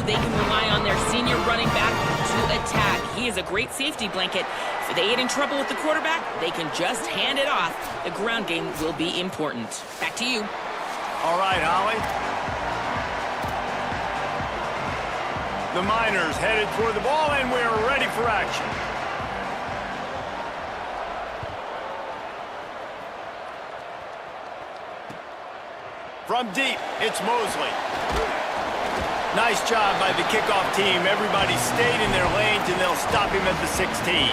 they can rely on their senior running back to attack. He is a great safety blanket. If they get in trouble with the quarterback, they can just hand it off. The ground game will be important. Back to you. All right, Holly. The Miners headed toward the ball, and we're ready for action. From deep, it's Mosley. Nice job by the kickoff team. Everybody stayed in their lanes, and they'll stop him at the 16.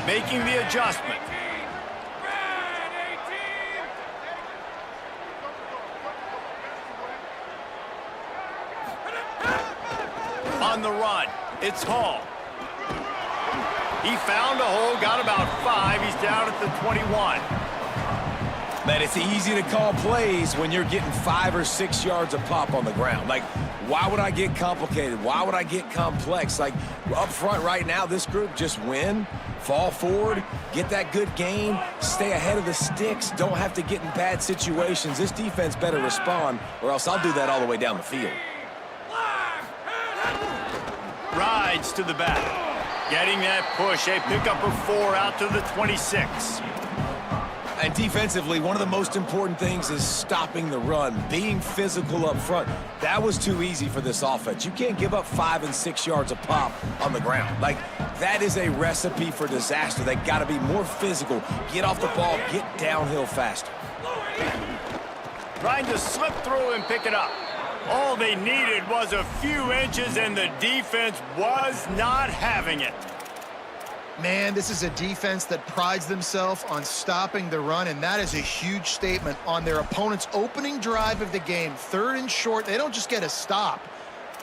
Making the adjustment. On the run, it's Hall. He found a hole, got about 5. He's down at the 21. Man, it's easy to call plays when you're getting 5 or 6 yards a pop on the ground. Like, why would I get complicated? Why would I get complex? Like, up front right now, this group just win, fall forward, get that good gain, stay ahead of the sticks, don't have to get in bad situations. This defense better respond, or else I'll do that all the way down the field. Rides to the back. Getting that push, a pickup of 4 out to the 26. And defensively, one of the most important things is stopping the run, being physical up front. That was too easy for this offense. You can't give up 5 and 6 yards a pop on the ground. Like, that is a recipe for disaster. They got to be more physical, get off the ball, get downhill faster. Trying to slip through and pick it up. All they needed was a few inches, and the defense was not having it. Man, this is a defense that prides themselves on stopping the run, and that is a huge statement on their opponent's opening drive of the game. 3rd and short, they don't just get a stop.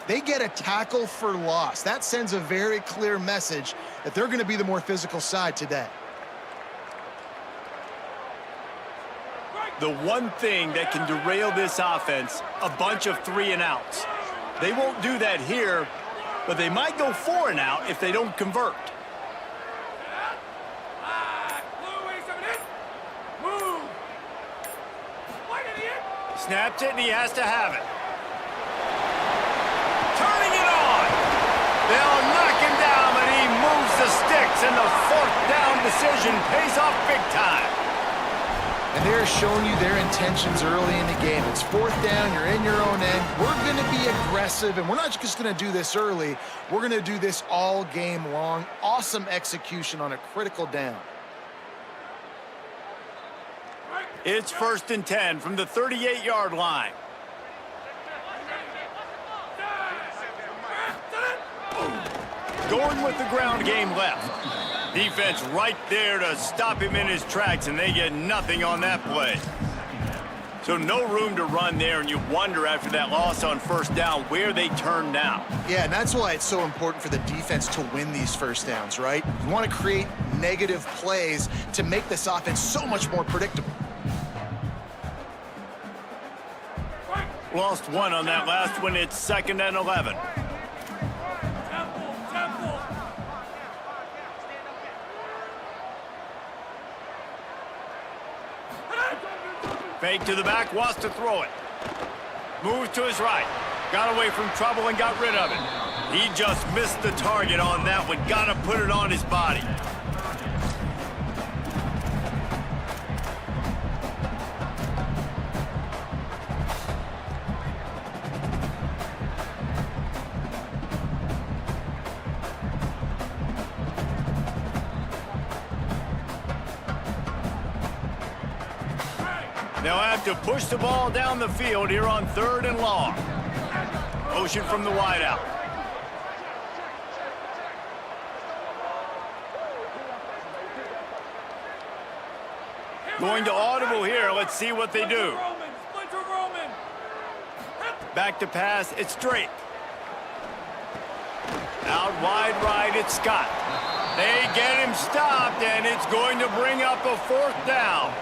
They get a tackle for loss. That sends a very clear message that they're going to be the more physical side today. The one thing that can derail this offense, a bunch of 3 and outs. They won't do that here, but they might go 4 and out if they don't convert. Snaps it, and he has to have it. Turning it on. They'll knock him down, but he moves the sticks, and the 4th down decision pays off big time. And they're showing you their intentions early in the game. It's 4th down, you're in your own end. We're going to be aggressive, and we're not just going to do this early. We're going to do this all game long. Awesome execution on a critical down. It's 1st and 10 from the 38-yard line. Going with the ground game left. Defense right there to stop him in his tracks, and they get nothing on that play. So no room to run there, and you wonder after that loss on 1st down where they turn now. Yeah, and that's why it's so important for the defense to win these 1st downs, right? You want to create negative plays to make this offense so much more predictable. Lost 1 on that last one. It's 2nd and 11. Fake to the back, wants to throw it. Moves to his right. Got away from trouble and got rid of it. He just missed the target on that one. Got to put it on his body. They'll have to push the ball down the field here on 3rd and long. Motion from the wideout. Going to audible here. Let's see what they do. Back to pass. It's Drake. Out wide right. It's Scott. They get him stopped, and it's going to bring up a 4th down.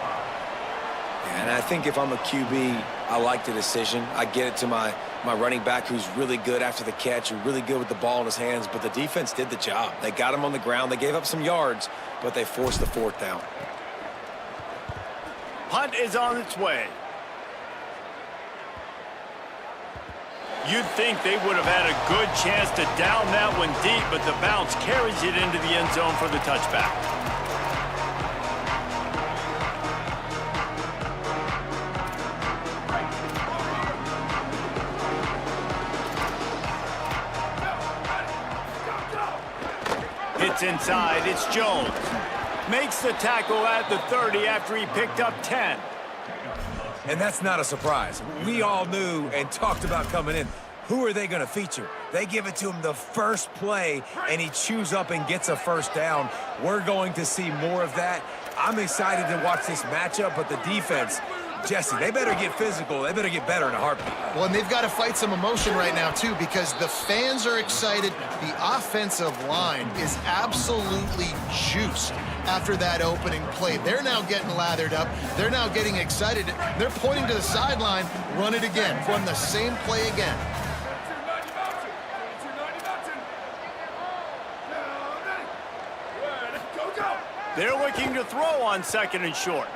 And I think if I'm a QB, I like the decision. I get it to my running back who's really good after the catch, who's really good with the ball in his hands, but the defense did the job. They got him on the ground. They gave up some yards, but they forced the fourth down. Punt is on its way. You'd think they would have had a good chance to down that one deep, but the bounce carries it into the end zone for the touchback. It's inside. It's Jones. Makes the tackle at the 30 after he picked up 10. And that's not a surprise. We all knew and talked about coming in. Who are they going to feature? They give it to him the first play, and he chews up and gets a first down. We're going to see more of that. I'm excited to watch this matchup, but the defense, Jesse, they better get physical. They better get better in a heartbeat. Well, and they've got to fight some emotion right now, too, because the fans are excited. The offensive line is absolutely juiced after that opening play. They're now getting lathered up. They're now getting excited. They're pointing to the sideline. Run it again. Run the same play again. They're looking to throw on 2nd and short.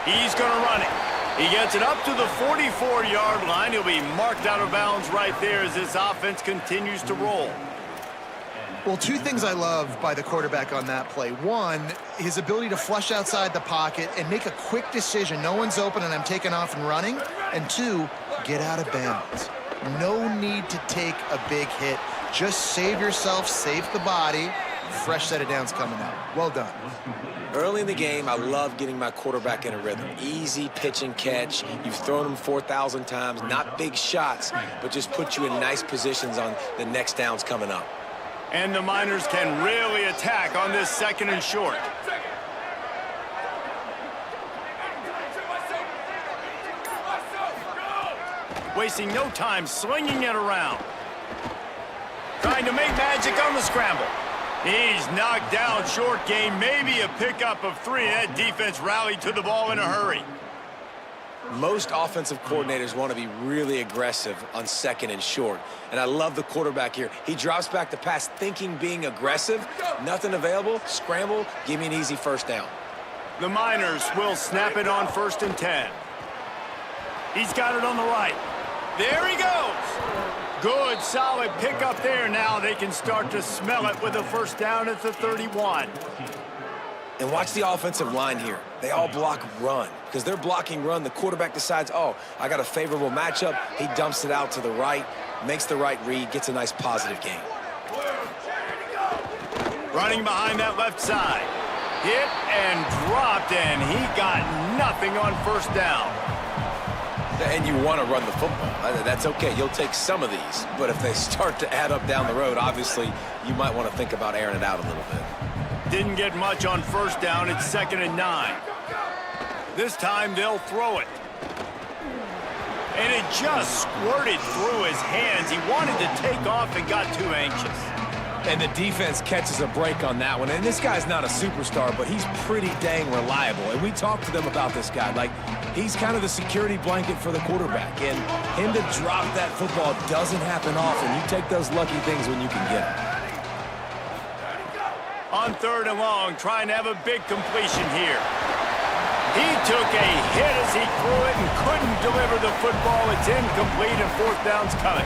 He's going to run it. He gets it up to the 44-yard line. He'll be marked out of bounds right there as this offense continues to roll. Well, two things I love by the quarterback on that play. One, his ability to flush outside the pocket and make a quick decision. No one's open and I'm taking off and running. And two, get out of bounds. No need to take a big hit. Just save yourself, save the body. Fresh set of downs coming out. Well done. Early in the game, I love getting my quarterback in a rhythm. Easy pitch and catch. You've thrown him 4,000 times. Not big shots, but just put you in nice positions on the next downs coming up. And the Miners can really attack on this 2nd and short. Wasting no time slinging it around. Trying to make magic on the scramble. He's knocked down short game, maybe a pickup of 3. That defense rallied to the ball in a hurry. Most offensive coordinators want to be really aggressive on 2nd and short. And I love the quarterback here. He drops back the pass thinking being aggressive. Nothing available. Scramble. Give me an easy first down. The Miners will snap it on 1st and 10. He's got it on the right. There he goes. Good, solid pickup there. Now they can start to smell it with a first down at the 31. And watch the offensive line here. They all block run. Because they're blocking run, the quarterback decides, oh, I got a favorable matchup. He dumps it out to the right, makes the right read, gets a nice positive gain. Running behind that left side. Hit and dropped, and he got nothing on first down. And you want to run the football. That's okay. You'll take some of these. But if they start to add up down the road, obviously, you might want to think about airing it out a little bit. Didn't get much on first down. It's 2nd and 9. This time they'll throw it. And it just squirted through his hands. He wanted to take off and got too anxious. And the defense catches a break on that one. And this guy's not a superstar, but he's pretty dang reliable. And we talked to them about this guy. Like, he's kind of the security blanket for the quarterback. And him to drop that football doesn't happen often. You take those lucky things when you can get them. On 3rd and long, trying to have a big completion here. He took a hit as he threw it and couldn't deliver the football. It's incomplete and 4th down's coming.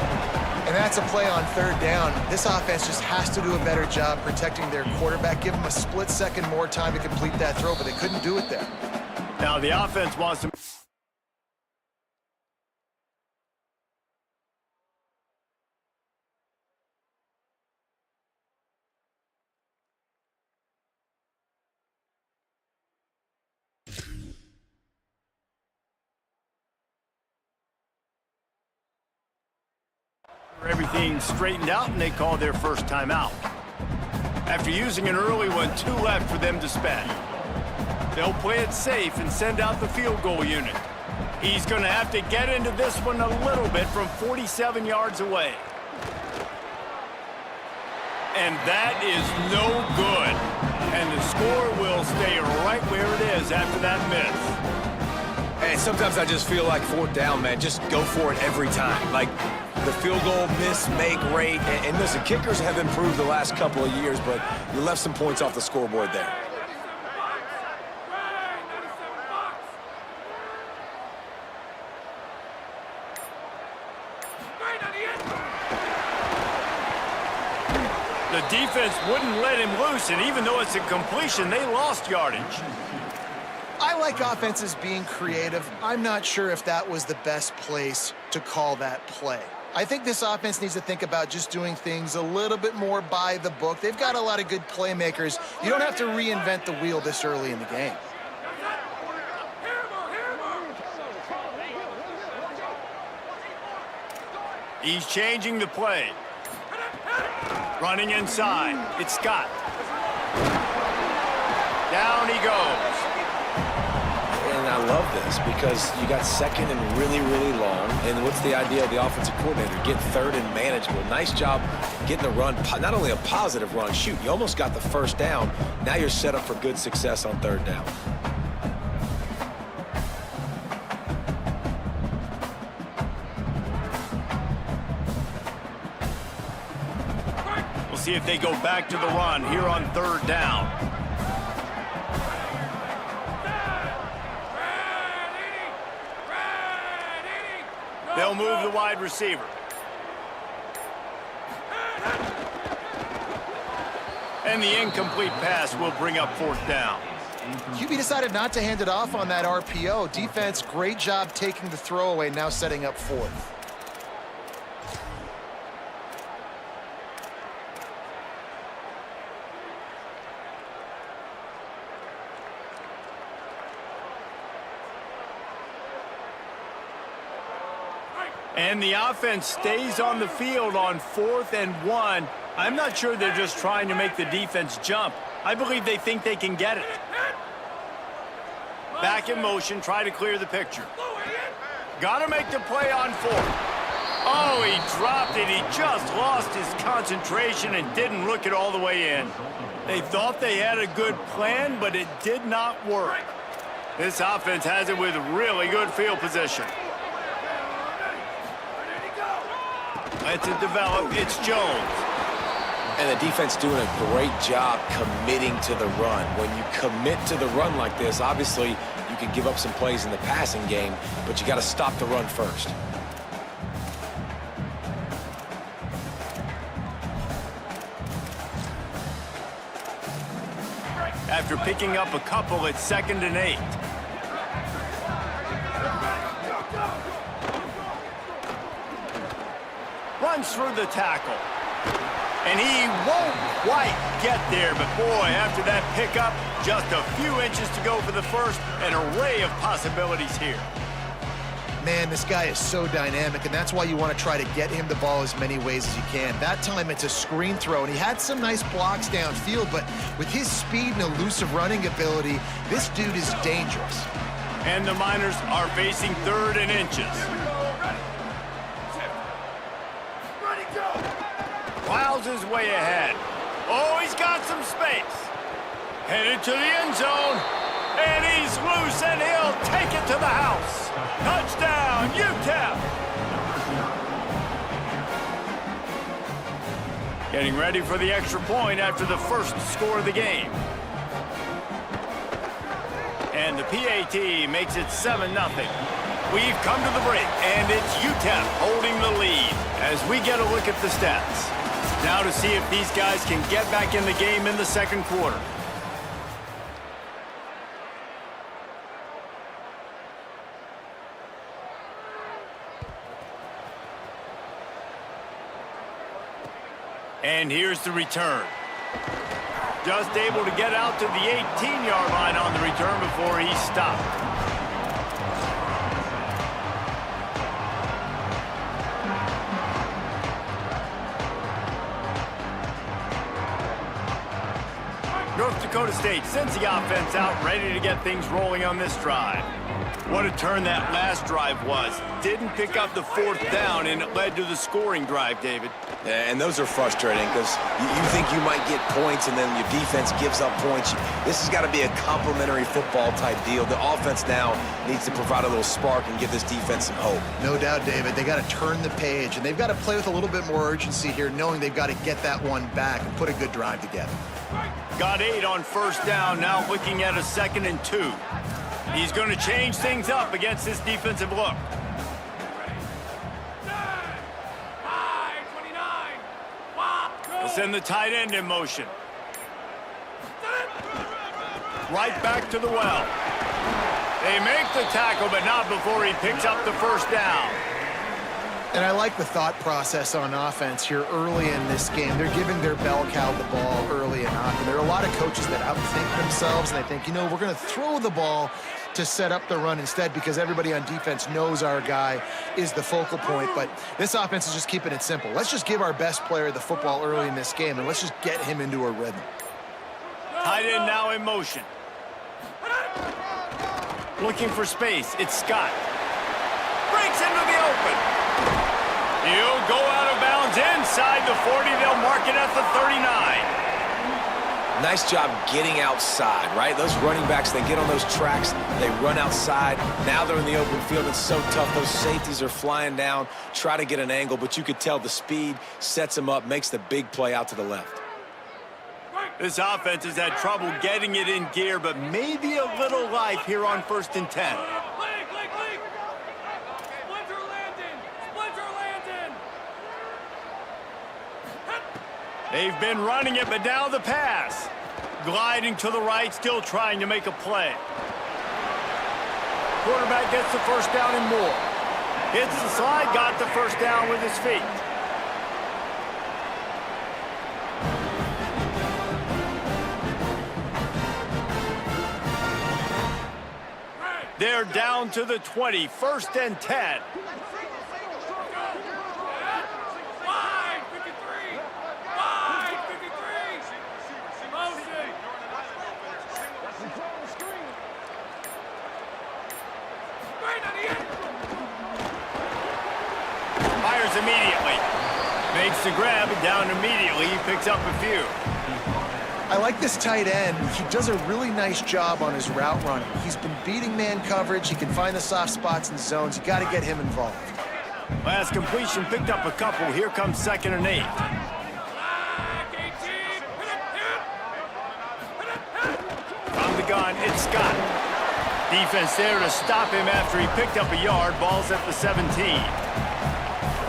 And that's a play on 3rd down. This offense just has to do a better job protecting their quarterback. Give them a split second more time to complete that throw, but they couldn't do it there. Now the offense wants to... Everything straightened out, and they call their first timeout. After using an early one, 2 left for them to spend. They'll play it safe and send out the field goal unit. He's going to have to get into this one a little bit from 47 yards away. And that is no good. And the score will stay right where it is after that miss. And sometimes I just feel like fourth down, man, just go for it every time. Like, the field goal miss-make rate. And listen, kickers have improved the last couple of years, but you left some points off the scoreboard there. The defense wouldn't let him loose, and even though it's a completion, they lost yardage. I like offenses being creative. I'm not sure if that was the best place to call that play. I think this offense needs to think about just doing things a little bit more by the book. They've got a lot of good playmakers. You don't have to reinvent the wheel this early in the game. He's changing the play. Running inside. It's Scott. Down he goes. And I love this because you got second and really, really long. And what's the idea of the offensive coordinator? Get third and manageable. Nice job getting the run. Not only a positive run, shoot, you almost got the first down. Now you're set up for good success on third down. We'll see if they go back to the run here on third down. They'll move the wide receiver. And the incomplete pass will bring up fourth down. QB decided not to hand it off on that RPO. Defense, great job taking the throwaway, now setting up fourth. And the offense stays on the field on 4th and 1. I'm not sure they're just trying to make the defense jump. I believe they think they can get it. Back in motion, try to clear the picture. Got to make the play on 4th. Oh, he dropped it. He just lost his concentration and didn't look it all the way in. They thought they had a good plan, but it did not work. This offense has it with really good field position. Lets it develop. It's Jones. And the defense doing a great job committing to the run. When you commit to the run like this, obviously you can give up some plays in the passing game, but you got to stop the run first. After picking up a couple, it's 2nd and 8. Runs through the tackle. And he won't quite get there, but boy, after that pickup, just a few inches to go for the first. An array of possibilities here. Man, this guy is so dynamic, and that's why you want to try to get him the ball as many ways as you can. That time, it's a screen throw, and he had some nice blocks downfield, but with his speed and elusive running ability, this dude is dangerous. And the Miners are facing 3rd and inches. Plows his way ahead. Oh, he's got some space. Headed to the end zone. And he's loose, and he'll take it to the house. Touchdown, Utep. Getting ready for the extra point after the first score of the game. And the PAT makes it 7-0. We've come to the break, and it's Utep holding the lead as we get a look at the stats. Now to see if these guys can get back in the game in the second quarter. And here's the return. Just able to get out to the 18-yard line on the return before he stopped. North Dakota State sends the offense out, ready to get things rolling on this drive. What a turn that last drive was. Didn't pick up the 4th down, and it led to the scoring drive, David. Yeah, and those are frustrating because you think you might get points and then your defense gives up points. This has got to be a complementary football type deal. The offense now needs to provide a little spark and give this defense some hope. No doubt, David. They got to turn the page, and they've got to play with a little bit more urgency here, knowing they've got to get that one back and put a good drive together. Got 8 on 1st down, now looking at a 2nd and 2. He's going to change things up against this defensive look. He'll send the tight end in motion. Right back to the well. They make the tackle, but not before he picks up the 1st down. And I like the thought process on offense here early in this game. They're giving their bell cow the ball early and often. There are a lot of coaches that outthink themselves, and they think, you know, we're going to throw the ball to set up the run instead because everybody on defense knows our guy is the focal point. But this offense is just keeping it simple. Let's just give our best player the football early in this game, and let's just get him into a rhythm. Tight end now in motion. Looking for space. It's Scott. Breaks into the open. He'll go out of bounds inside the 40. They'll mark it at the 39. Nice job getting outside, right? Those running backs, they get on those tracks, they run outside. Now they're in the open field. It's so tough. Those safeties are flying down, try to get an angle, but you could tell the speed sets them up, makes the big play out to the left. This offense has had trouble getting it in gear, but maybe a little life here on 1st and 10. They've been running it, but now the pass. Gliding to the right, still trying to make a play. Quarterback gets the 1st down and more. Hits the slide, got the 1st down with his feet. They're down to the 20, 1st and 10. Fires immediately. Makes the grab and down immediately. He picks up a few. I like this tight end. He does a really nice job on his route running. He's been beating man coverage. He can find the soft spots and zones. You got to get him involved. Last completion picked up a couple. Here comes 2nd and 8. From the gun, it's Scott. Defense there to stop him after he picked up a yard. Ball's at the 17.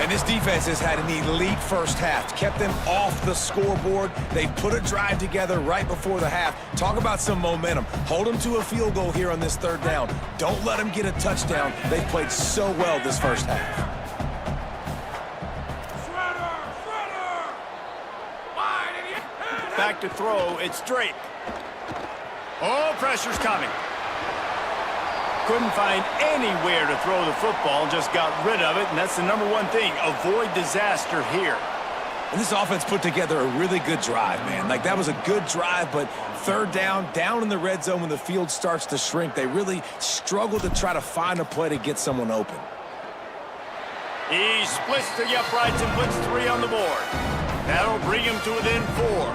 And this defense has had an elite first half. Kept them off the scoreboard. They put a drive together right before the half. Talk about some momentum. Hold them to a field goal here on this 3rd down. Don't let them get a touchdown. They've played so well this first half. Back to throw. It's Drake. Oh, pressure's coming. Couldn't find anywhere to throw the football, just got rid of it, and that's the #1 thing. Avoid disaster here. And this offense put together a really good drive, man. Like, that was a good drive, but 3rd down in the red zone when the field starts to shrink, they really struggle to try to find a play to get someone open. He splits the uprights and puts 3 on the board. That'll bring him to within 4.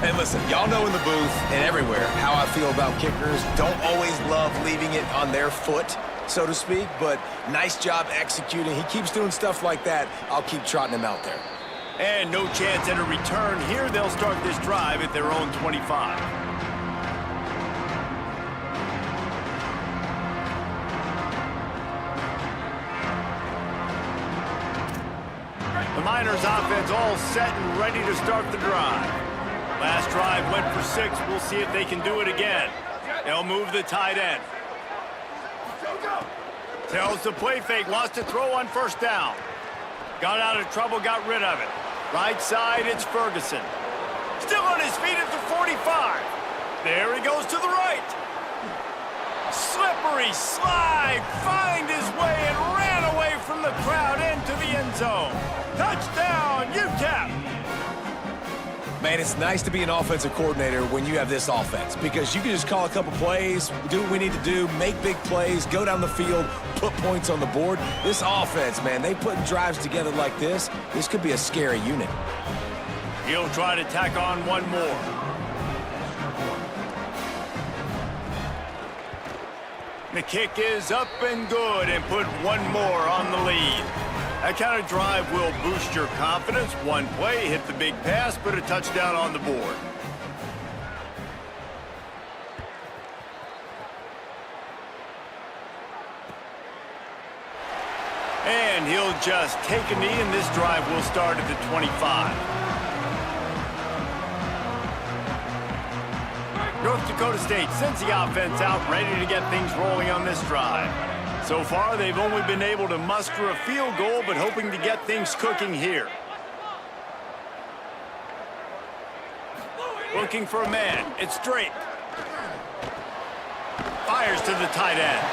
And listen, y'all know in the booth and everywhere how I feel about kickers. Don't always love leaving it on their foot, so to speak, but nice job executing. He keeps doing stuff like that. I'll keep trotting him out there. And no chance at a return. Here they'll start this drive at their own 25. The Miners offense all set and ready to start the drive. Last drive went for 6. We'll see if they can do it again. They'll move the tight end. Tells the play fake, wants to throw on 1st down. Got out of trouble, got rid of it. Right side, it's Ferguson. Still on his feet at the 45. There he goes to the right. Slippery slide, find his way and ran away from the crowd into the end zone. Touchdown, Utep. Man, it's nice to be an offensive coordinator when you have this offense because you can just call a couple plays, do what we need to do, make big plays, go down the field, put points on the board. This offense, man, they put drives together like this. This could be a scary unit. He'll try to tack on one more. The kick is up and good and put one more on the lead. That kind of drive will boost your confidence. One play, hit the big pass, put a touchdown on the board. And he'll just take a knee, and this drive will start at the 25. North Dakota State sends the offense out, ready to get things rolling on this drive. So far, they've only been able to muster a field goal, but hoping to get things cooking here. Looking for a man. It's Drake. Fires to the tight end.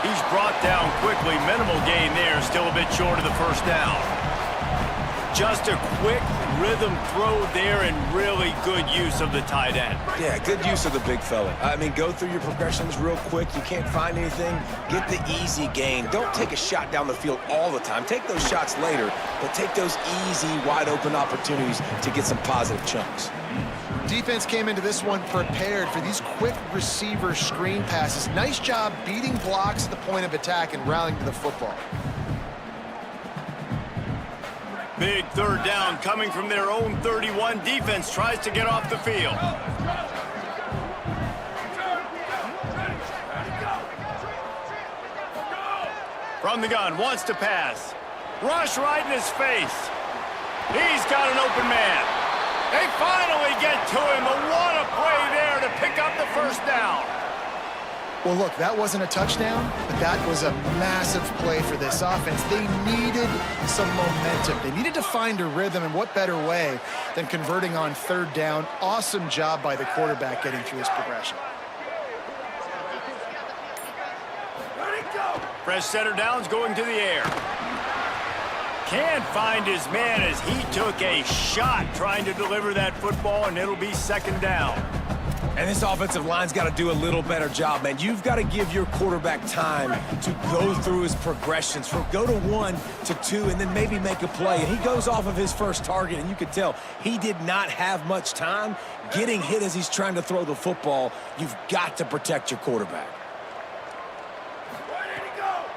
He's brought down quickly. Minimal gain there, still a bit short of the first down. Just a quick rhythm throw there and really good use of the tight end. Yeah, good use of the big fella. I mean, go through your progressions real quick. You can't find anything. Get the easy gain. Don't take a shot down the field all the time. Take those shots later, but take those easy, wide-open opportunities to get some positive chunks. Defense came into this one prepared for these quick receiver screen passes. Nice job beating blocks at the point of attack and rallying to the football. Big third down coming from their own 31. Defense tries to get off the field. From the gun, wants to pass. Rush right in his face. He's got an open man. They finally get to him, but what a play there to pick up the first down. Well, look, that wasn't a touchdown, but that was a massive play for this offense. They needed some momentum. They needed to find a rhythm, and what better way than converting on third down. Awesome job by the quarterback getting through his progression. Fresh center downs going to the air. Can't find his man as he took a shot trying to deliver that football, and it'll be second down. And this offensive line's got to do a little better job, man. You've got to give your quarterback time to go through his progressions, from go to 1 to 2, and then maybe make a play. And he goes off of his first target, and you could tell he did not have much time getting hit as he's trying to throw the football. You've got to protect your quarterback.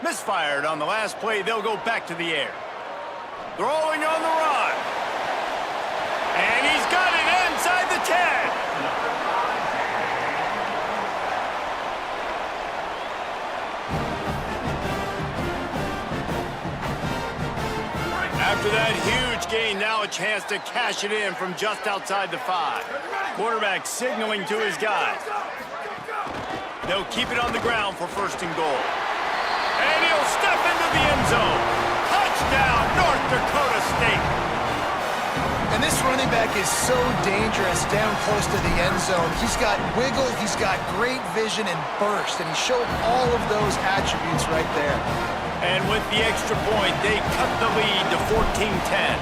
Misfired on the last play. They'll go back to the air. Throwing on the run. And he's got it inside the 10. After that huge gain, now a chance to cash it in from just outside the 5. Quarterback signaling to his guys. They'll keep it on the ground for first and goal. And he'll step into the end zone. Touchdown, North Dakota State. And this running back is so dangerous down close to the end zone. He's got wiggle, he's got great vision and burst, and he showed all of those attributes right there. And with the extra point, they cut the lead to 14-10.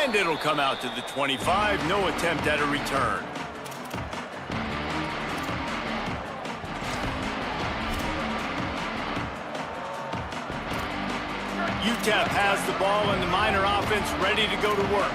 And it'll come out to the 25. No attempt at a return. Utep has the ball, and the Miner offense ready to go to work.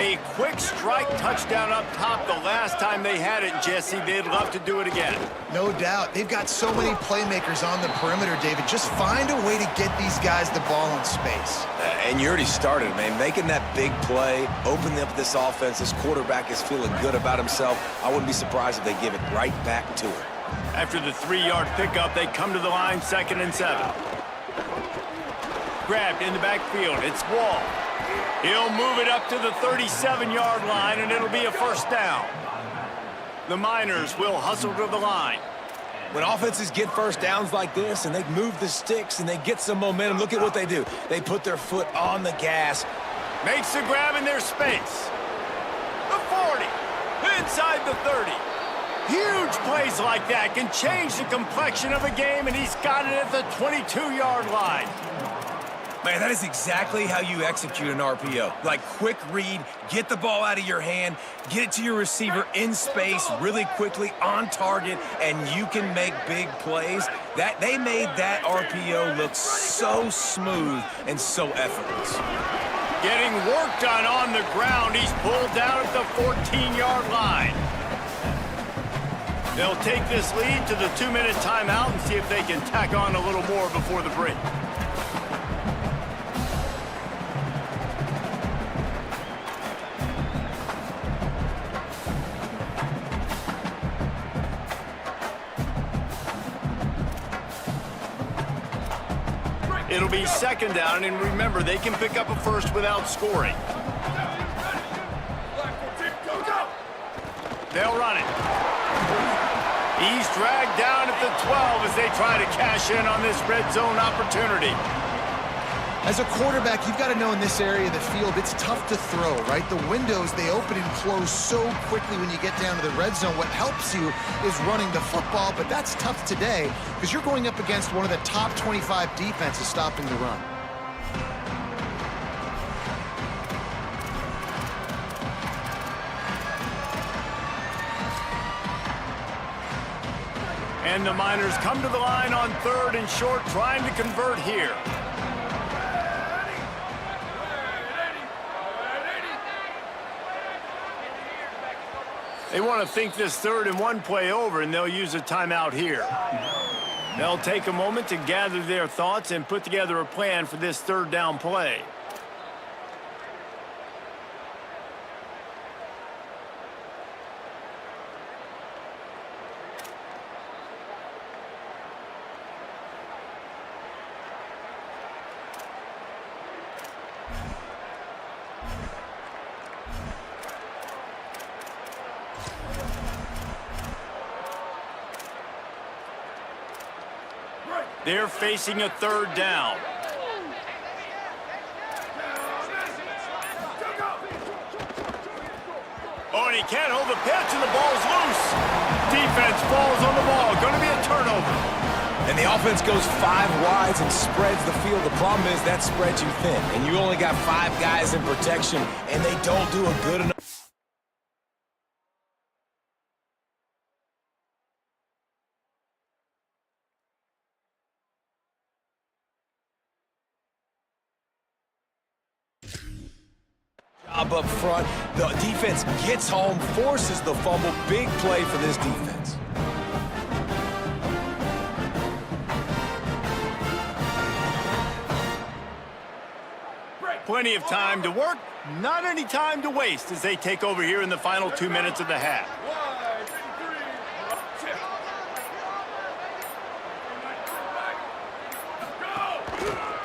A quick strike touchdown up top the last time they had it, Jesse. They'd love to do it again. No doubt. They've got so many playmakers on the perimeter, David. Just find a way to get these guys the ball in space. And you already started, man. Making that big play, opening up this offense. This quarterback is feeling good about himself. I wouldn't be surprised if they give it right back to him. After the 3-yard pickup, they come to the line, 2nd and 7. Grabbed in the backfield. It's Wall. He'll move it up to the 37-yard line, and it'll be a first down. The Miners will hustle to the line. When offenses get first downs like this and they move the sticks and they get some momentum, look at what they do. They put their foot on the gas. Makes the grab in their space. The 40. Inside the 30. Huge plays like that can change the complexion of a game, and he's got it at the 22-yard line. Man, that is exactly how you execute an RPO. Like, quick read, get the ball out of your hand, get it to your receiver in space really quickly, on target, and you can make big plays. They made that RPO look so smooth and so effortless. Getting work done on the ground. He's pulled down at the 14-yard line. They'll take this lead to the 2-minute timeout and see if they can tack on a little more before the break. It'll be second down, and remember, they can pick up a first without scoring. They'll run it. He's dragged down at the 12 as they try to cash in on this red zone opportunity. As a quarterback, you've got to know in this area of the field, it's tough to throw, right? The windows, they open and close so quickly when you get down to the red zone. What helps you is running the football, but that's tough today because you're going up against one of the top 25 defenses stopping the run. And the Miners come to the line on 3rd and short, trying to convert here. They want to think this 3rd and 1 play over, and they'll use a timeout here. They'll take a moment to gather their thoughts and put together a plan for this 3rd down play. They're facing a 3rd down. Oh, and he can't hold the pitch, and the ball's loose. Defense falls on the ball. Going to be a turnover. And the offense goes 5 wides and spreads the field. The problem is that spreads you thin, and you only got 5 guys in protection, and they don't do a good enough. Up front, the defense gets home, forces the fumble. Big play for this defense. Plenty of time to work, not any time to waste as they take over here in the final 2 minutes of the half.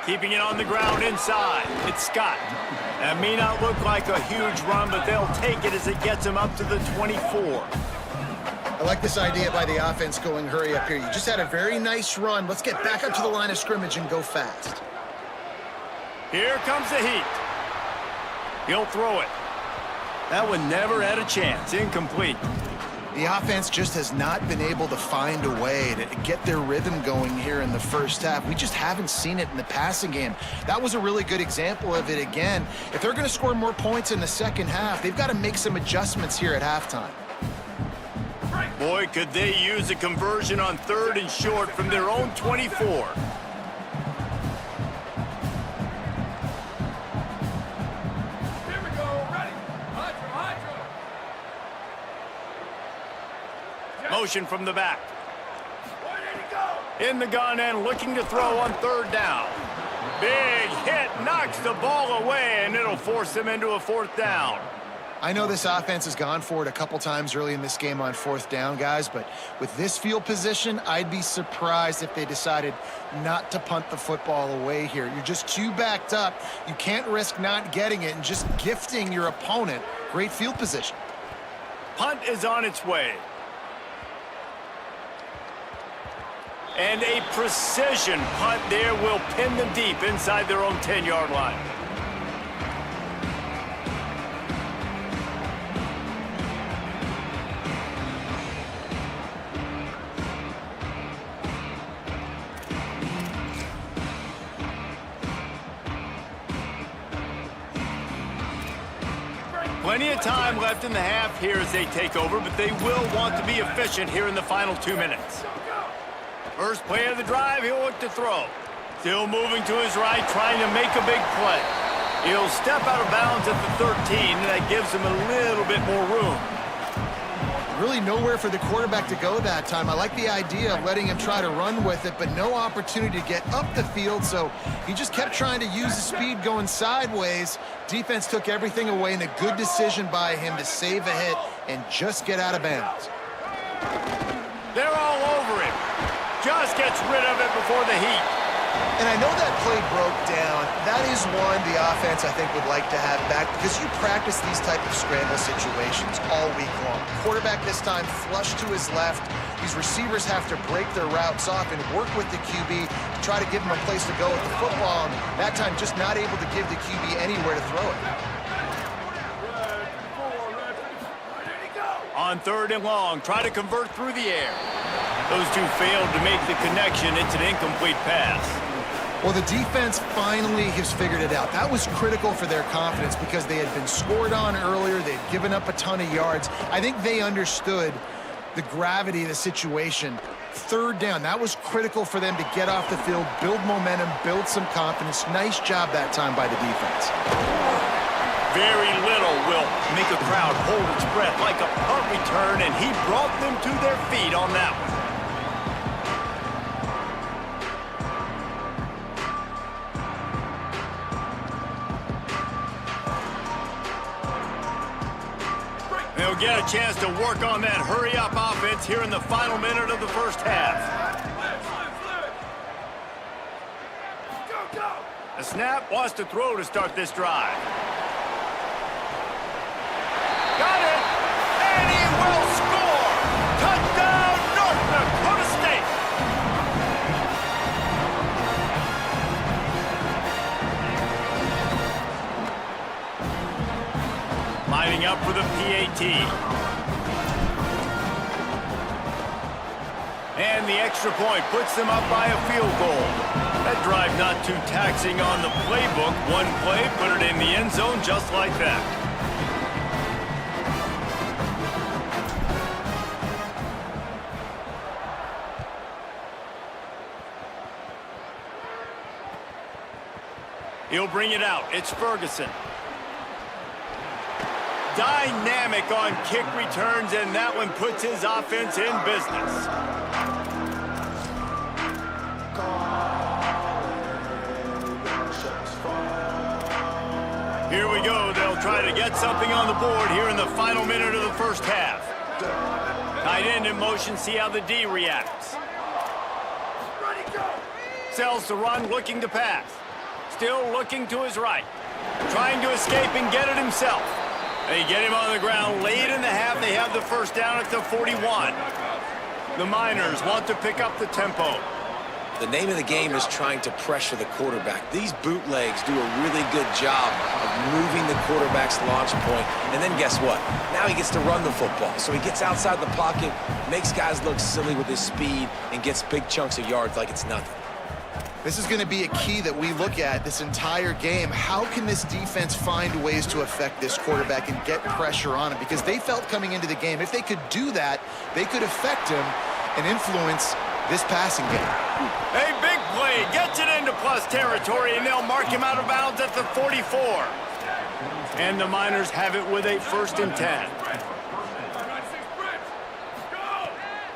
Keeping it on the ground inside. It's Scott. That may not look like a huge run, but they'll take it as it gets them up to the 24. I like this idea by the offense going hurry up here. You just had a very nice run. Let's get back up to the line of scrimmage and go fast. Here comes the heat. He'll throw it. That one never had a chance. Incomplete. The offense just has not been able to find a way to get their rhythm going here in the first half. We just haven't seen it in the passing game. That was a really good example of it again. If they're going to score more points in the second half, they've got to make some adjustments here at halftime. Boy, could they use a conversion on 3rd and short from their own 24. Motion from the back. In the gun and looking to throw on 3rd down. Big hit, knocks the ball away, and it'll force them into a 4th down. I know this offense has gone for it a couple times early in this game on 4th down, guys, but with this field position, I'd be surprised if they decided not to punt the football away here. You're just too backed up. You can't risk not getting it and just gifting your opponent great field position. Punt is on its way. And a precision punt there will pin them deep inside their own 10-yard line. Plenty of time left in the half here as they take over, but they will want to be efficient here in the final 2 minutes. First play of the drive, he'll look to throw. Still moving to his right, trying to make a big play. He'll step out of bounds at the 13, and that gives him a little bit more room. Really nowhere for the quarterback to go that time. I like the idea of letting him try to run with it, but no opportunity to get up the field, so he just kept trying to use the speed going sideways. Defense took everything away, and a good decision by him to save a hit and just get out of bounds. They're all over him. Just gets rid of it before the heat. And I know that play broke down. That is one the offense, I think, would like to have back because you practice these type of scramble situations all week long. Quarterback this time flush to his left. These receivers have to break their routes off and work with the QB to try to give him a place to go with the football. And that time just not able to give the QB anywhere to throw it. On 3rd and long, try to convert through the air. Those two failed to make the connection. It's an incomplete pass. Well, the defense finally has figured it out. That was critical for their confidence because they had been scored on earlier. They'd given up a ton of yards. I think they understood the gravity of the situation. 3rd down, that was critical for them to get off the field, build momentum, build some confidence. Nice job that time by the defense. Very little will make a crowd hold its breath like a punt return, and he brought them to their feet on that one. They'll get a chance to work on that hurry-up offense here in the final minute of the first half. The snap wants to throw to start this drive. Got it! And he will score! Touchdown, North Dakota State! Lining up for the PAT. And the extra point puts them up by a field goal. That drive not too taxing on the playbook. One play, put it in the end zone just like that. He'll bring it out. It's Ferguson. Dynamic on kick returns, and that one puts his offense in business. Here we go. They'll try to get something on the board here in the final minute of the first half. Tight end in motion, see how the D reacts. Sells the run, looking to pass. Still looking to his right. Trying to escape and get it himself. They get him on the ground late in the half. They have the first down at the 41. The Miners want to pick up the tempo. The name of the game is trying to pressure the quarterback. These bootlegs do a really good job of moving the quarterback's launch point. And then guess what? Now he gets to run the football. So he gets outside the pocket, makes guys look silly with his speed, and gets big chunks of yards like it's nothing. This is going to be a key that we look at this entire game. How can this defense find ways to affect this quarterback and get pressure on him? Because they felt coming into the game, if they could do that, they could affect him and influence this passing game. A big play gets it into plus territory, and they'll mark him out of bounds at the 44. And the Miners have it with a 1st and 10.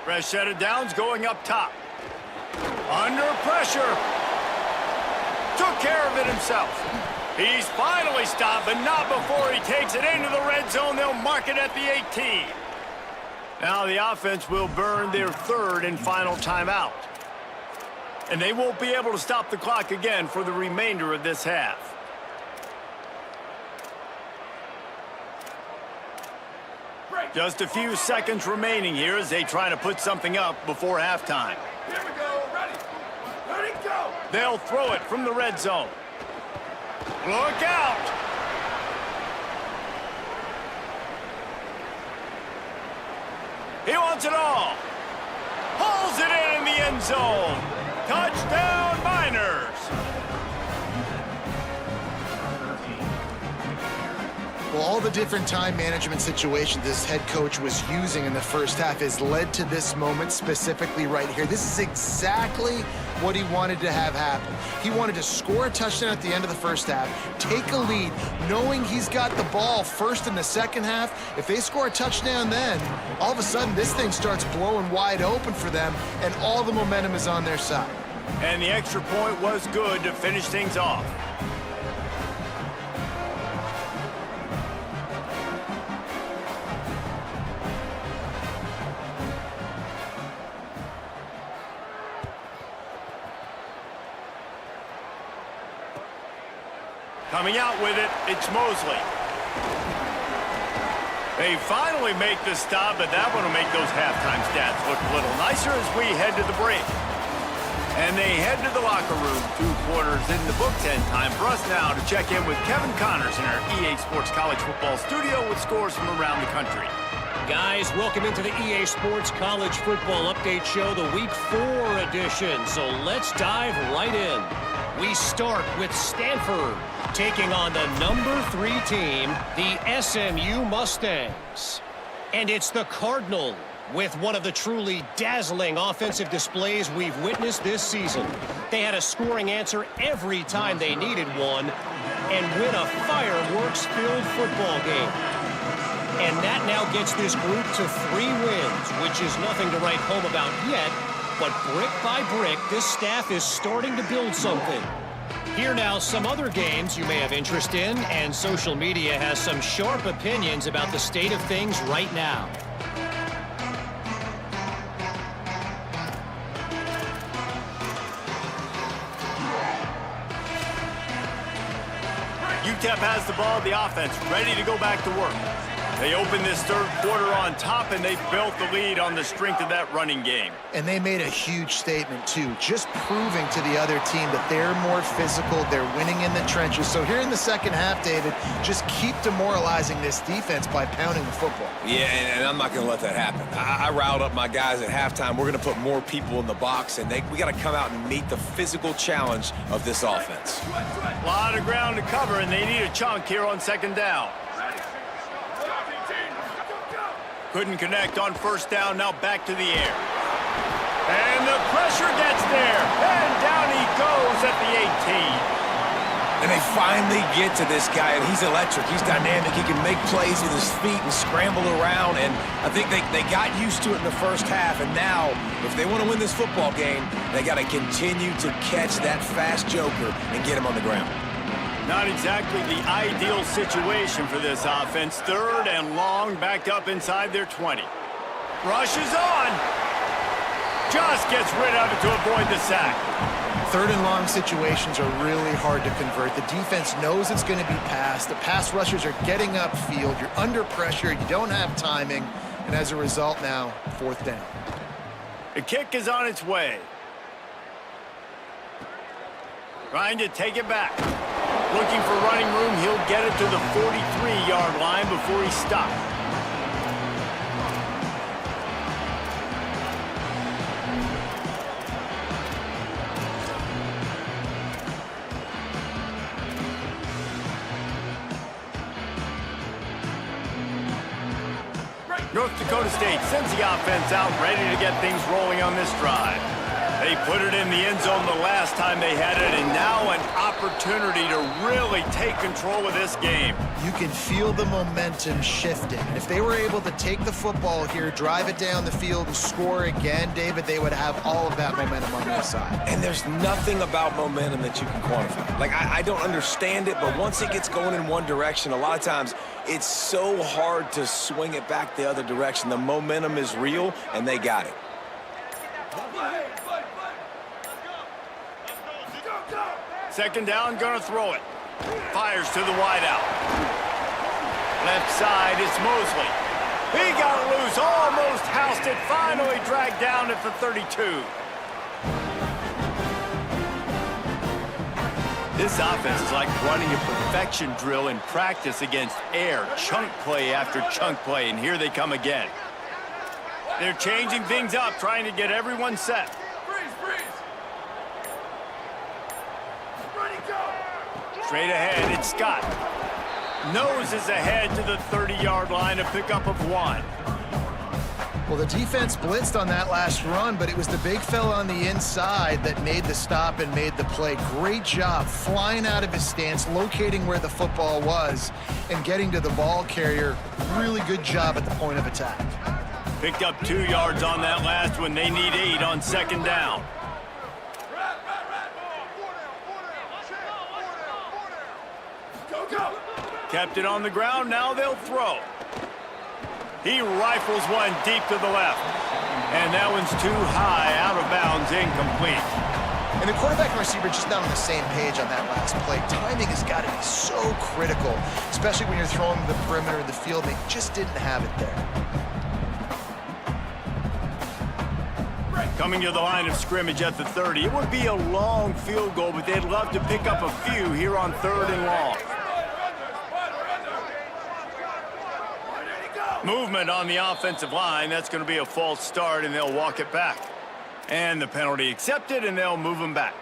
Fresh set of downs going up top. Under pressure. Took care of it himself. He's finally stopped, but not before he takes it into the red zone. They'll mark it at the 18. Now the offense will burn their 3rd and final timeout. And they won't be able to stop the clock again for the remainder of this half. Just a few seconds remaining here as they try to put something up before halftime. Here we go. Ready, go. They'll throw it from the red zone. Look out! He wants it all. Pulls it in the end zone. Touchdown, Miners. Well, Well, all the different time management situations this head coach was using in the first half has led to this moment specifically right here. This is exactly what he wanted to have happen. He wanted to score a touchdown at the end of the first half, take a lead, knowing he's got the ball first in the second half. If they score a touchdown then, all of a sudden this thing starts blowing wide open for them, and all the momentum is on their side. And the extra point was good to finish things off. Coming out with it, it's Mosley. They finally make the stop, but that one will make those halftime stats look a little nicer as we head to the break. And they head to the locker room, 2 quarters in the books, and time for us now to check in with Kevin Connors in our EA Sports College Football studio with scores from around the country. Guys, welcome into the EA Sports College Football Update Show, the Week 4 edition. So let's dive right in. We start with Stanford taking on the number 3 team, the SMU Mustangs. And it's the Cardinal with one of the truly dazzling offensive displays we've witnessed this season. They had a scoring answer every time they needed one and win a fireworks-filled football game. And that now gets this group to 3 wins, which is nothing to write home about yet, but brick by brick, this staff is starting to build something. Here now, some other games you may have interest in, and social media has some sharp opinions about the state of things right now. Utep has the ball, the offense ready to go back to work. They opened this third quarter on top, and they built the lead on the strength of that running game. And they made a huge statement, too, just proving to the other team that they're more physical, they're winning in the trenches. So here in the second half, David, just keep demoralizing this defense by pounding the football. Yeah, and I'm not going to let that happen. I riled up my guys at halftime. We're going to put more people in the box, and we got to come out and meet the physical challenge of this offense. A lot of ground to cover, and they need a chunk here on second down. Couldn't connect on first down, now back to the air. And the pressure gets there, and down he goes at the 18. And they finally get to this guy, and he's electric. He's dynamic. He can make plays with his feet and scramble around, and I think they got used to it in the first half, and now, if they want to win this football game, they got to continue to catch that fast joker and get him on the ground. Not exactly the ideal situation for this offense. Third and long, backed up inside their 20. Rushes on. Just gets rid of it to avoid the sack. Third and long situations are really hard to convert. The defense knows it's going to be passed. The pass rushers are getting upfield. You're under pressure. You don't have timing. And as a result now, 4th down. The kick is on its way. Trying to take it back. Looking for running room, he'll get it to the 43-yard line before he's stopped. North Dakota State sends the offense out, ready to get things rolling on this drive. They put it in the end zone the last time they had it, and now an opportunity to really take control of this game. You can feel the momentum shifting. And if they were able to take the football here, drive it down the field, and score again, David, they would have all of that momentum on their side. And there's nothing about momentum that you can quantify. Like, I don't understand it, but once it gets going in one direction, a lot of times it's so hard to swing it back the other direction. The momentum is real, and they got it. Second down, gonna throw it. Fires to the wideout. Left side, it's Mosley. He got loose, almost housed it, finally dragged down at the 32. This offense is like running a perfection drill in practice against air, chunk play after chunk play, and here they come again. They're changing things up, trying to get everyone set. Straight ahead, it's Scott. Noses ahead to the 30-yard line, a pickup of 1. Well, the defense blitzed on that last run, but it was the big fella on the inside that made the stop and made the play. Great job flying out of his stance, locating where the football was, and getting to the ball carrier. Really good job at the point of attack. Picked up 2 yards on that last one. They need 8 on second down. Kept it on the ground. Now they'll throw. He rifles one deep to the left. And that one's too high, out of bounds, incomplete. And the quarterback and receiver just not on the same page on that last play. Timing has got to be so critical, especially when you're throwing the perimeter of the field. They just didn't have it there. Coming to the line of scrimmage at the 30. It would be a long field goal, but they'd love to pick up a few here on 3rd and long. Movement on the offensive line. That's going to be a false start, and they'll walk it back. And the penalty accepted, and they'll move him back.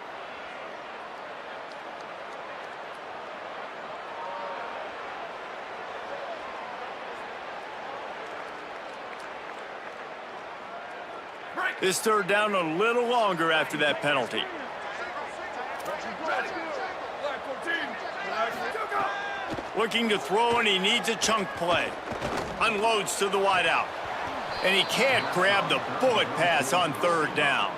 This 3rd down a little longer after that penalty. Looking to throw, and he needs a chunk play. Unloads to the wideout. And he can't grab the bullet pass on 3rd down.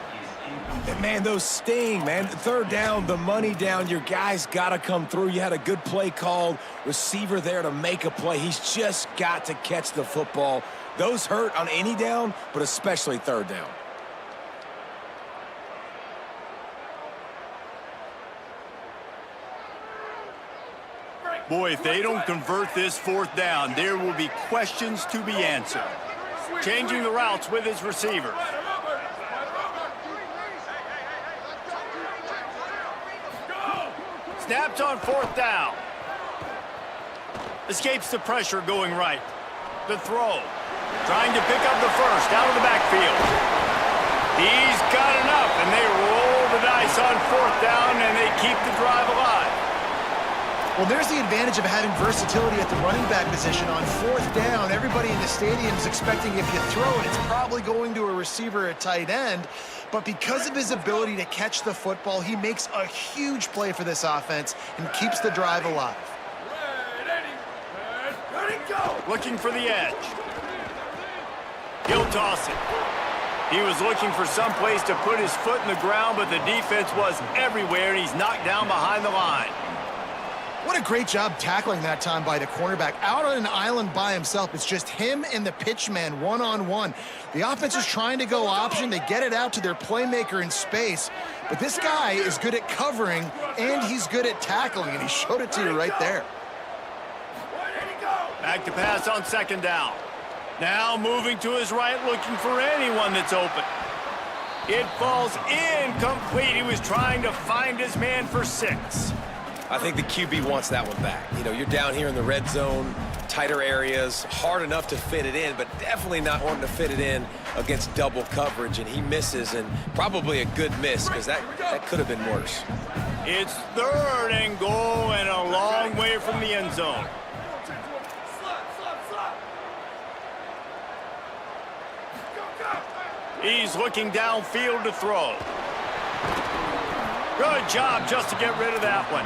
And man, those sting, man. 3rd down, the money down. Your guy's got to come through. You had a good play called. Receiver there to make a play. He's just got to catch the football. Those hurt on any down, but especially 3rd down. Boy, if they don't convert this 4th down, there will be questions to be answered. Changing the routes with his receivers. Snaps on 4th down. Escapes the pressure going right. The throw. Trying to pick up the first out of the backfield. He's got enough, and they roll the dice on 4th down, and they keep the drive alive. Well, there's the advantage of having versatility at the running back position. On 4th down, everybody in the stadium is expecting if you throw it, it's probably going to a receiver at tight end. But because of his ability to catch the football, he makes a huge play for this offense and keeps the drive alive. Ready, go! Looking for the edge. He'll toss it. He was looking for some place to put his foot in the ground, but the defense was everywhere, and he's knocked down behind the line. What a great job tackling that time by the cornerback. Out on an island by himself. It's just him and the pitchman one-on-one. The offense is trying to go option. They get it out to their playmaker in space. But this guy is good at covering, and he's good at tackling, and he showed it to you right there. Back to pass on 2nd down. Now moving to his right, looking for anyone that's open. It falls incomplete. He was trying to find his man for 6. I think the QB wants that one back. You know, you're down here in the red zone, tighter areas, hard enough to fit it in, but definitely not wanting to fit it in against double coverage, and he misses, and probably a good miss, because that could have been worse. It's 3rd and goal, and a long way from the end zone. He's looking downfield to throw. Good job just to get rid of that one.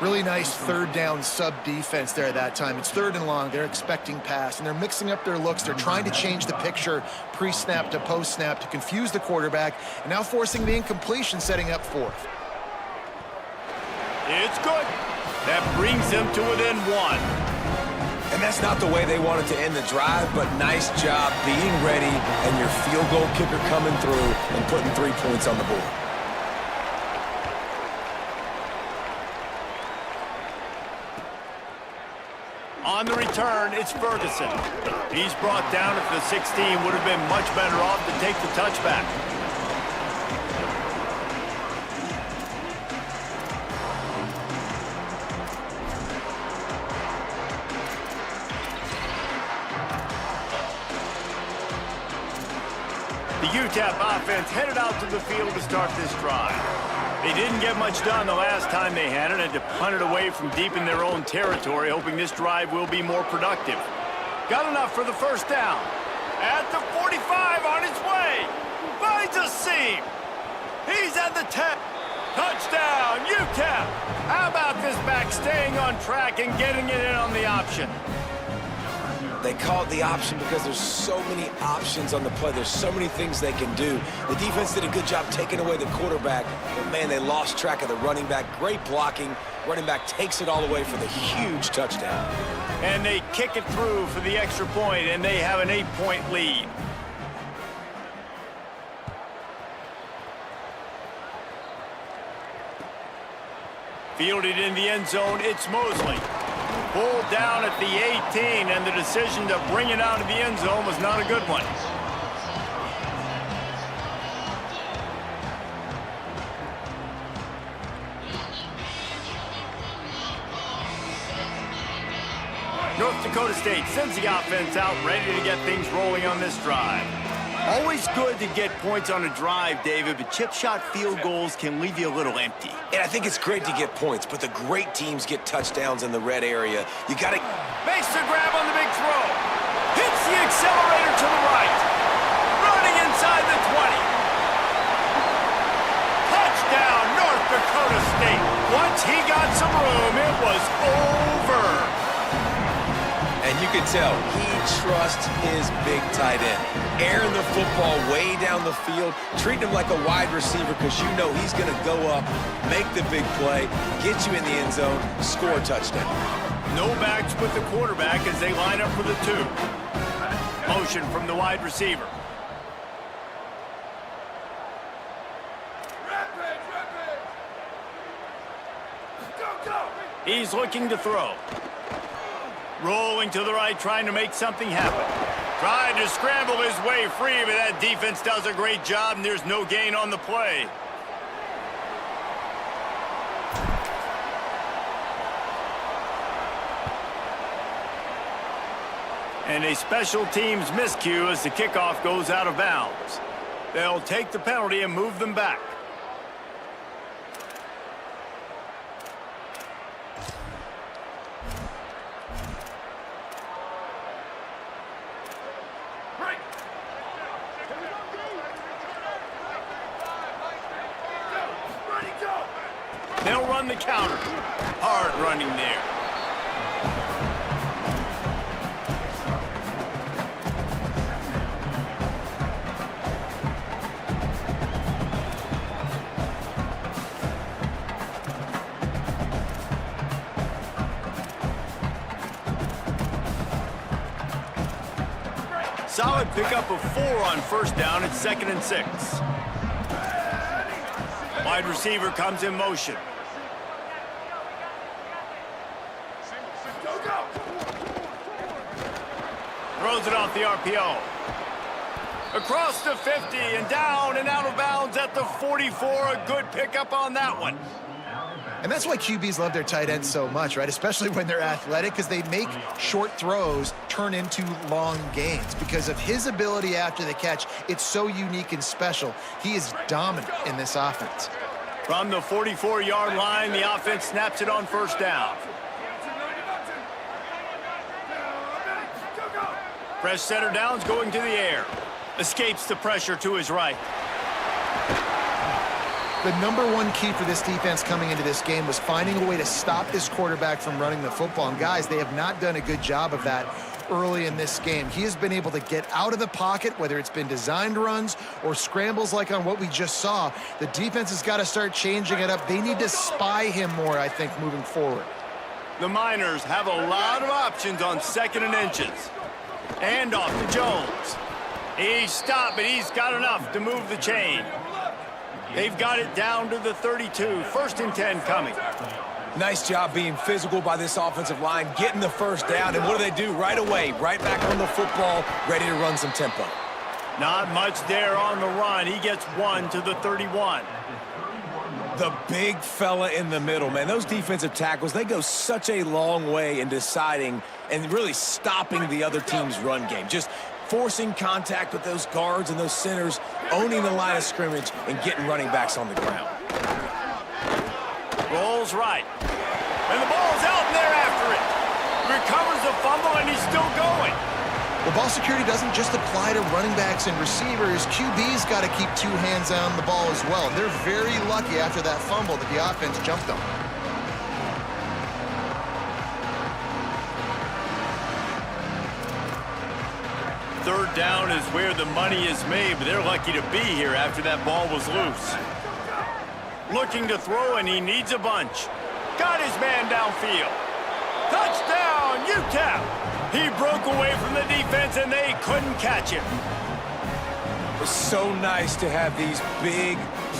Really nice 3rd down sub-defense there that time. It's 3rd and long. They're expecting pass, and they're mixing up their looks. They're trying to change the picture pre-snap to post-snap to confuse the quarterback, and now forcing the incompletion, setting up 4th. It's good. That brings them to within 1. And that's not the way they wanted to end the drive, but nice job being ready and your field goal kicker coming through and putting 3 points on the board. On the return, it's Ferguson. He's brought down at the 16. Would have been much better off to take the touchback. The Utep offense headed out to the field to start this drive. They didn't get much done the last time they had it, and to punt it away from deep in their own territory, hoping this drive will be more productive. Got enough for the first down. At the 45 on his way. Finds a seam. He's at the 10. Touchdown, Utep. How about this back staying on track and getting it in on the option? They call it the option because there's so many options on the play. There's so many things they can do. The defense did a good job taking away the quarterback, but man, they lost track of the running back. Great blocking. Running back takes it all away for the huge touchdown. And they kick it through for the extra point, and they have an 8-point lead. Fielded in the end zone, it's Mosley. Pulled down at the 18, and the decision to bring it out of the end zone was not a good one. North Dakota State sends the offense out, ready to get things rolling on this drive. Always good to get points on a drive, David, but chip shot field goals can leave you a little empty. And I think it's great to get points, but the great teams get touchdowns in the red area. You got to... Makes the grab on the big throw. Hits the accelerator to the right. Running inside the 20. Touchdown, North Dakota State. Once he got some room, it was over. And you can tell he trusts his big tight end. Airing the football way down the field, treating him like a wide receiver because you know he's going to go up, make the big play, get you in the end zone, score a touchdown. No backs with the quarterback as they line up for the 2. Motion from the wide receiver. Go! He's looking to throw. Rolling to the right, trying to make something happen. Trying to scramble his way free, but that defense does a great job, and there's no gain on the play. And a special teams miscue as the kickoff goes out of bounds. They'll take the penalty and move them back. They'll run the counter. Hard running there. Solid pickup of 4 on first down. It's 2nd and 6. Wide receiver comes in motion. Throws it off the RPO. Across the 50 and down and out of bounds at the 44. A good pickup on that one. And that's why QBs love their tight ends so much, right? Especially when they're athletic, because they make short throws turn into long gains. Because of his ability after the catch, it's so unique and special. He is dominant in this offense. From the 44-yard line, the offense snaps it on first down. Fresh center downs going to the air. Escapes the pressure to his right. The #1 key for this defense coming into this game was finding a way to stop this quarterback from running the football. And guys, they have not done a good job of that early in this game. He has been able to get out of the pocket, whether it's been designed runs or scrambles like on what we just saw. The defense has got to start changing it up. They need to spy him more, I think, moving forward. The Miners have a lot of options on 2nd and inches. And off to Jones. He stopped, but he's got enough to move the chain. They've got it down to the 32. 1st and 10 coming. Nice job being physical by this offensive line, getting the first down, and what do? Right away, right back on the football, ready to run some tempo. Not much there on the run. He gets 1 to the 31. The big fella in the middle, man. Those defensive tackles, they go such a long way in deciding and really stopping the other team's run game. Just forcing contact with those guards and those centers, owning the line of scrimmage, and getting running backs on the ground. Rolls right. And the ball's out and they're after it. Recovers the fumble and he's still going. Well, ball security doesn't just apply to running backs and receivers. QB's got to keep two hands on the ball as well. They're very lucky after that fumble that the offense jumped them. Third down is where the money is made, but they're lucky to be here after that ball was loose. Looking to throw, and he needs a bunch. Got his man downfield. Touchdown, Utep! He broke away from the defense, and they couldn't catch him. It's so nice to have these big,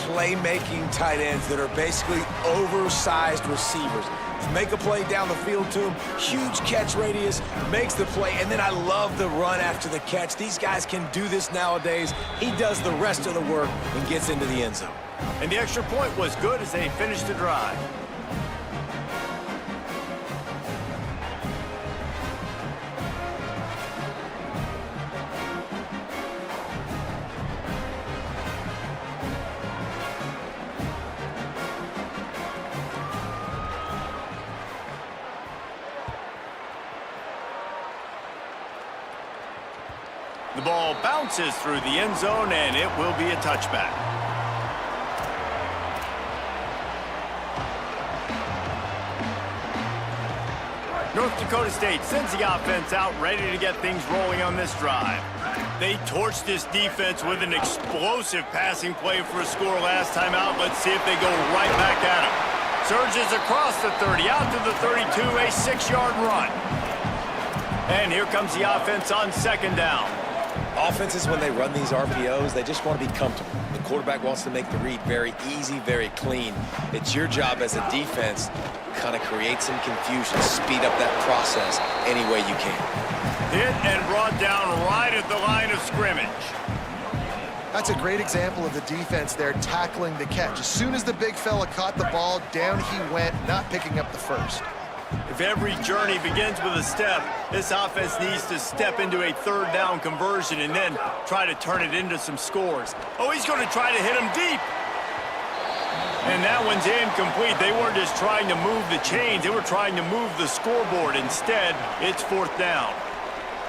playmaking tight ends that are basically oversized receivers. Make a play down the field to him, huge catch radius, makes the play, and then I love the run after the catch. These guys can do this nowadays. He does the rest of the work and gets into the end zone. And the extra point was good as they finished the drive. The ball bounces through the end zone, and it will be a touchback. North Dakota State sends the offense out, ready to get things rolling on this drive. They torched this defense with an explosive passing play for a score last time out. Let's see if they go right back at him. Surges across the 30, out to the 32, a 6-yard run. And here comes the offense on second down. Offenses, when they run these RPOs, they just want to be comfortable. The quarterback wants to make the read very easy, very clean. It's your job as a defense to kind of create some confusion, speed up that process any way you can. Hit and brought down right at the line of scrimmage. That's a great example of the defense there tackling the catch. As soon as the big fella caught the ball, down he went, not picking up the first. If every journey begins with a step, this offense needs to step into a third down conversion and then try to turn it into some scores. Oh, he's going to try to hit him deep. And that one's incomplete. They weren't just trying to move the chains. They were trying to move the scoreboard. Instead, it's fourth down.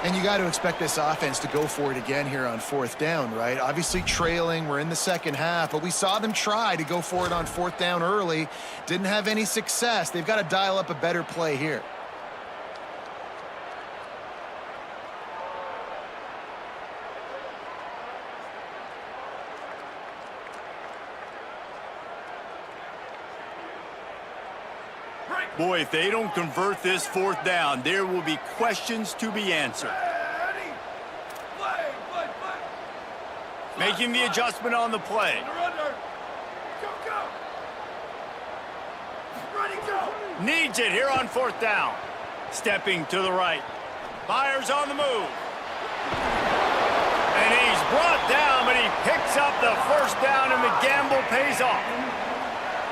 And you got to expect this offense to go for it again here on fourth down, right? Obviously trailing, we're in the second half, but we saw them try to go for it on fourth down early. Didn't have any success. They've got to dial up a better play here. Boy, if they don't convert this fourth down, there will be questions to be answered. Making the adjustment on the play. Needs it here on fourth down. Stepping to the right. Fires on the move. And he's brought down, but he picks up the first down, and the gamble pays off.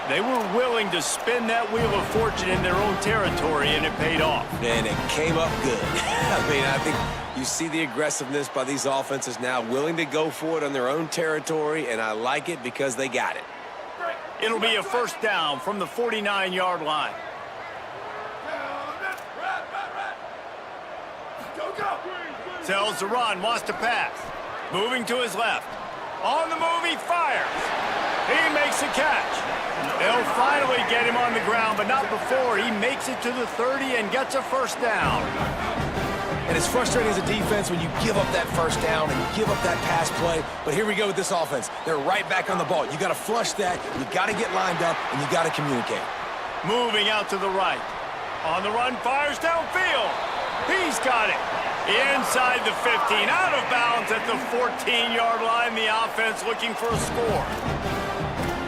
They were willing to spin that wheel of fortune in their own territory, and it paid off. And it came up good. I mean, I think you see the aggressiveness by these offenses now, willing to go for it on their own territory, and I like it because they got it. It'll be a first down from the 49-yard line. Tells the run, wants to pass. Moving to his left. On the move, he fires. He makes a catch. They'll finally get him on the ground, but not before. He makes it to the 30 and gets a first down. And it's frustrating as a defense when you give up that first down and you give up that pass play. But here we go with this offense. They're right back on the ball. You got to flush that. You got to get lined up, and you got to communicate. Moving out to the right. On the run, fires downfield. He's got it. Inside the 15, out of bounds at the 14-yard line. The offense looking for a score.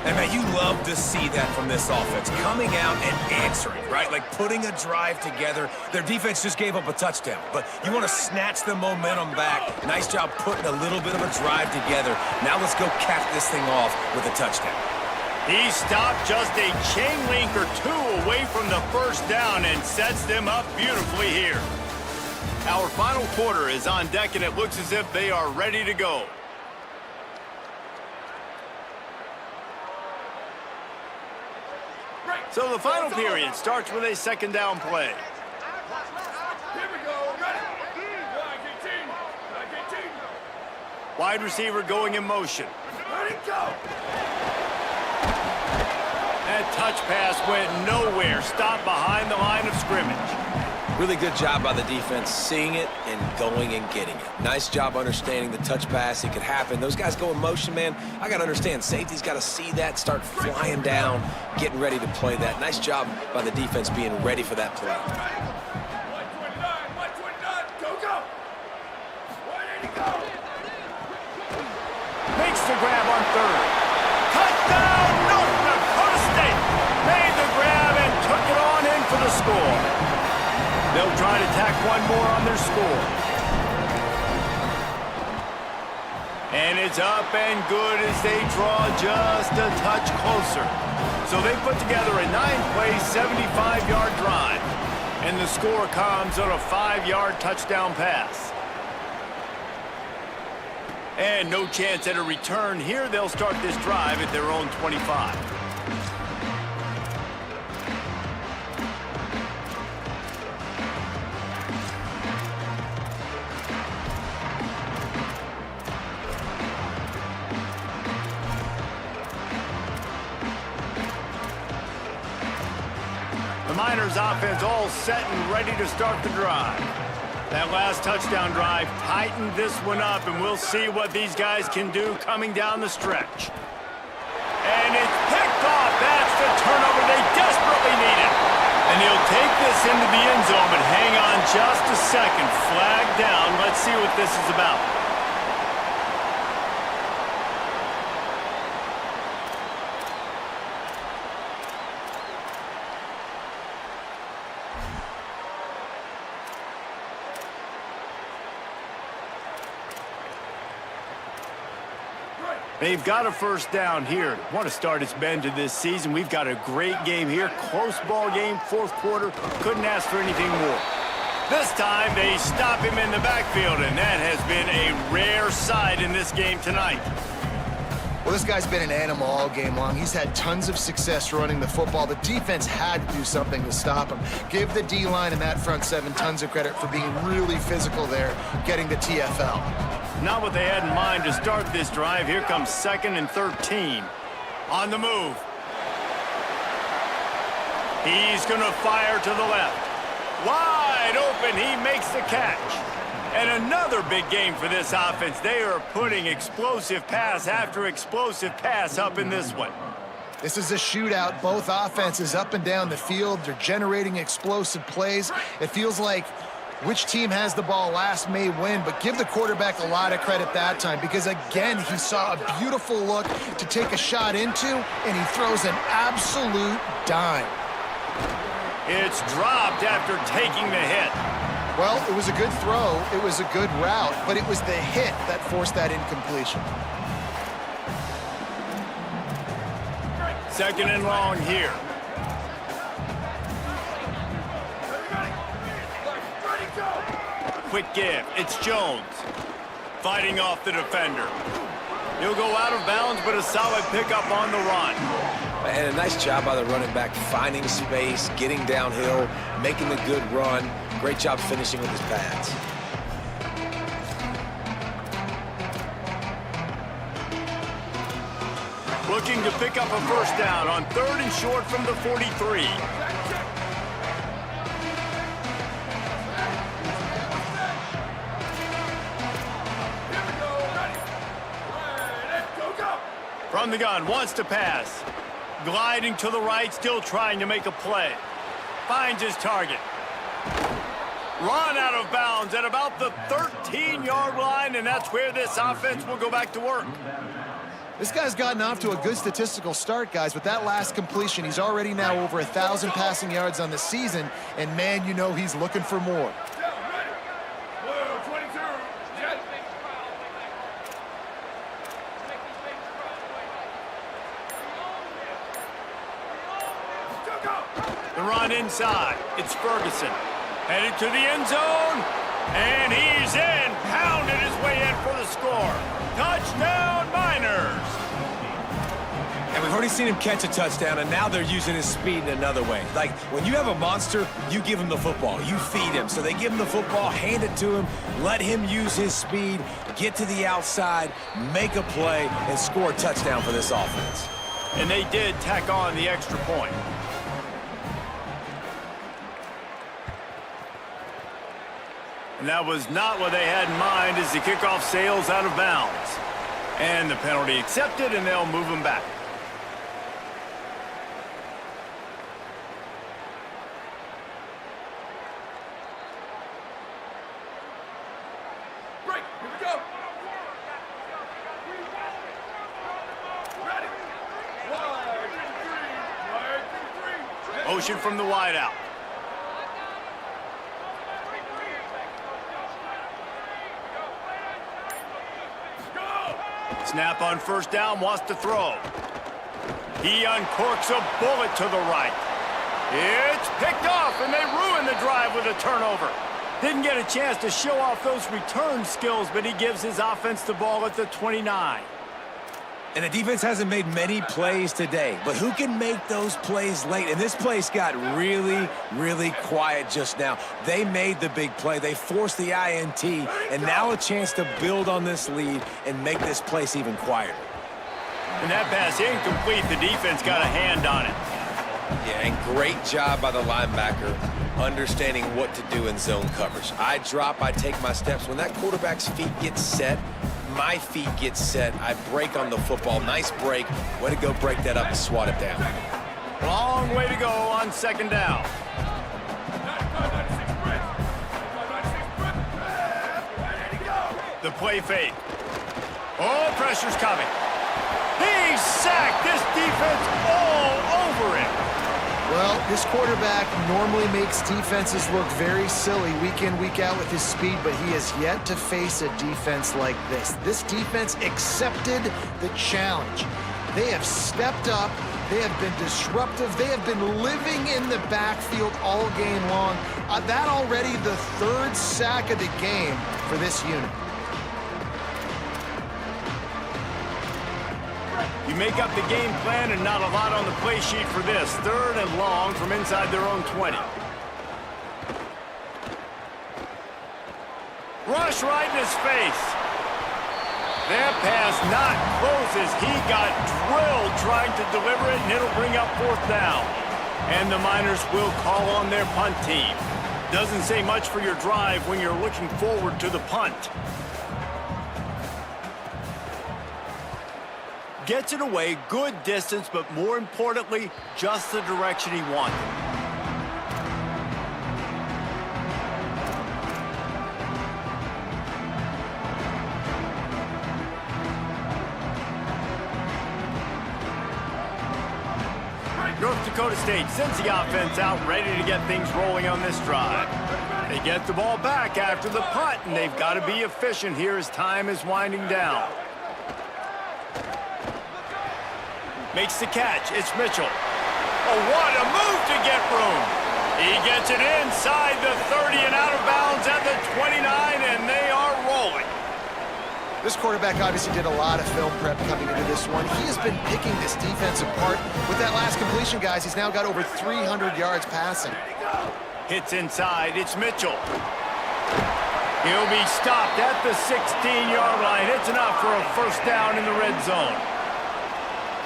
And, man, you love to see that from this offense, coming out and answering, right? Like putting a drive together. Their defense just gave up a touchdown, but you want to snatch the momentum back. Nice job putting a little bit of a drive together. Now let's go cap this thing off with a touchdown. He stopped just a chain link or two away from the first down and sets them up beautifully here. Our final quarter is on deck, and it looks as if they are ready to go. So the final period starts with a second down play. Here we go. Ready. Like 18. Wide receiver going in motion. Ready, go. That touch pass went nowhere. Stopped behind the line of scrimmage. Really good job by the defense seeing it and going and getting it. Nice job understanding the touch pass. It could happen. Those guys go in motion, man. I got to understand. Safety's got to see that, start flying down, getting ready to play that. Nice job by the defense being ready for that play. 129, 129. Go, go. 180, go. Makes the grab on third. Touchdown, North Dakota State. Made the grab and took it on in for the score. They'll try to tack one more on their score. And it's up and good as they draw just a touch closer. So they put together a 9-play, 75-yard drive. And the score comes on a 5-yard touchdown pass. And no chance at a return here. They'll start this drive at their own 25. The Miners offense all set and ready to start the drive. That last touchdown drive tightened this one up, and we'll see what these guys can do coming down the stretch. And it's picked off. That's the turnover they desperately needed. And he'll take this into the end zone, but hang on just a second. Flag down. Let's see what this is about. They've got a first down here. Want to start its bend to this season. We've got a great game here. Close ball game, fourth quarter. Couldn't ask for anything more. This time they stop him in the backfield, and that has been a rare sight in this game tonight. Well, this guy's been an animal all game long. He's had tons of success running the football. The defense had to do something to stop him. Give the D-line and that front seven tons of credit for being really physical there, getting the TFL. Not what they had in mind to start this drive. Here comes 2nd and 13. On the move. He's going to fire to the left. Wide open. He makes the catch. And another big game for this offense. They are putting explosive pass after explosive pass up in this one. This is a shootout. Both offenses up and down the field. They're generating explosive plays. It feels like which team has the ball last may win, but give the quarterback a lot of credit that time because, again, he saw a beautiful look to take a shot into, and he throws an absolute dime. It's dropped after taking the hit. Well, it was a good throw. It was a good route, but it was the hit that forced that incompletion. 2nd and long here. Quick give. It's Jones. Fighting off the defender. He'll go out of bounds, but a solid pickup on the run. And a nice job by the running back, finding space, getting downhill, making the good run. Great job finishing with his pads. Looking to pick up a first down on 3rd and short from the 43. From the gun, wants to pass. Gliding to the right, still trying to make a play. Finds his target. Run out of bounds at about the 13-yard line, and that's where this offense will go back to work. This guy's gotten off to a good statistical start, guys. With that last completion, he's already now over 1,000 passing yards on the season, and man, you know he's looking for more. The run inside. It's Ferguson. Headed to the end zone. And he's in, pounded his way in for the score. Touchdown, Miners. And we've already seen him catch a touchdown, and now they're using his speed in another way. Like, when you have a monster, you give him the football. You feed him. So they give him the football, hand it to him, let him use his speed, get to the outside, make a play, and score a touchdown for this offense. And they did tack on the extra point. And that was not what they had in mind as the kickoff sails out of bounds. And the penalty accepted, and they'll move him back. Break. Here we go. Ready. Wide and three. Motion from the wideout. Snap on first down, wants to throw. He uncorks a bullet to the right. It's picked off, and they ruin the drive with a turnover. Didn't get a chance to show off those return skills, but he gives his offense the ball at the 29. And the defense hasn't made many plays today, but who can make those plays late? And this place got really, really quiet just now. They made the big play. They forced the INT, and now a chance to build on this lead and make this place even quieter. And that pass incomplete. The defense got a hand on it. Yeah, and great job by the linebacker understanding what to do in zone coverage. I drop, I take my steps. When that quarterback's feet get set, my feet get set, I break on the football. Nice break. Way to go break that up and swat it down. Long way to go on second down. 95-96 sprint. 95-96 sprint. Ready to go. The play fake. Oh, pressure's coming. He's sacked. This defense all over him. Well, this quarterback normally makes defenses look very silly week in, week out with his speed, but he has yet to face a defense like this. This defense accepted the challenge. They have stepped up. They have been disruptive. They have been living in the backfield all game long. That already the third sack of the game for this unit. You make up the game plan and not a lot on the play sheet for this. Third and long from inside their own 20. Rush right in his face. That pass not close as he got drilled trying to deliver it, and it'll bring up fourth down. And the Miners will call on their punt team. Doesn't say much for your drive when you're looking forward to the punt. Gets it away, good distance, but more importantly, just the direction he wanted. North Dakota State sends the offense out, ready to get things rolling on this drive. They get the ball back after the punt, and they've got to be efficient here as time is winding down. Makes the catch. It's Mitchell. Oh, what a move to get room. He gets it inside the 30 and out of bounds at the 29, and they are rolling. This quarterback obviously did a lot of film prep coming into this one. He has been picking this defense apart. With that last completion, guys, he's now got over 300 yards passing. Hits inside. It's Mitchell. He'll be stopped at the 16-yard line. It's enough for a first down in the red zone.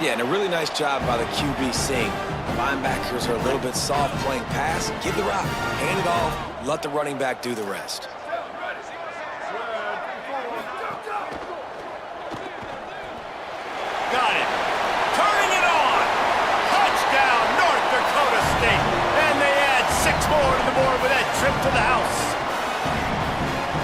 Yeah, and a really nice job by the QB seeing linebackers are a little bit soft playing pass. Give the rock, hand it off, let the running back do the rest. Got it. Turning it on. Touchdown, North Dakota State. And they add 6 more to the board with that trip to the house.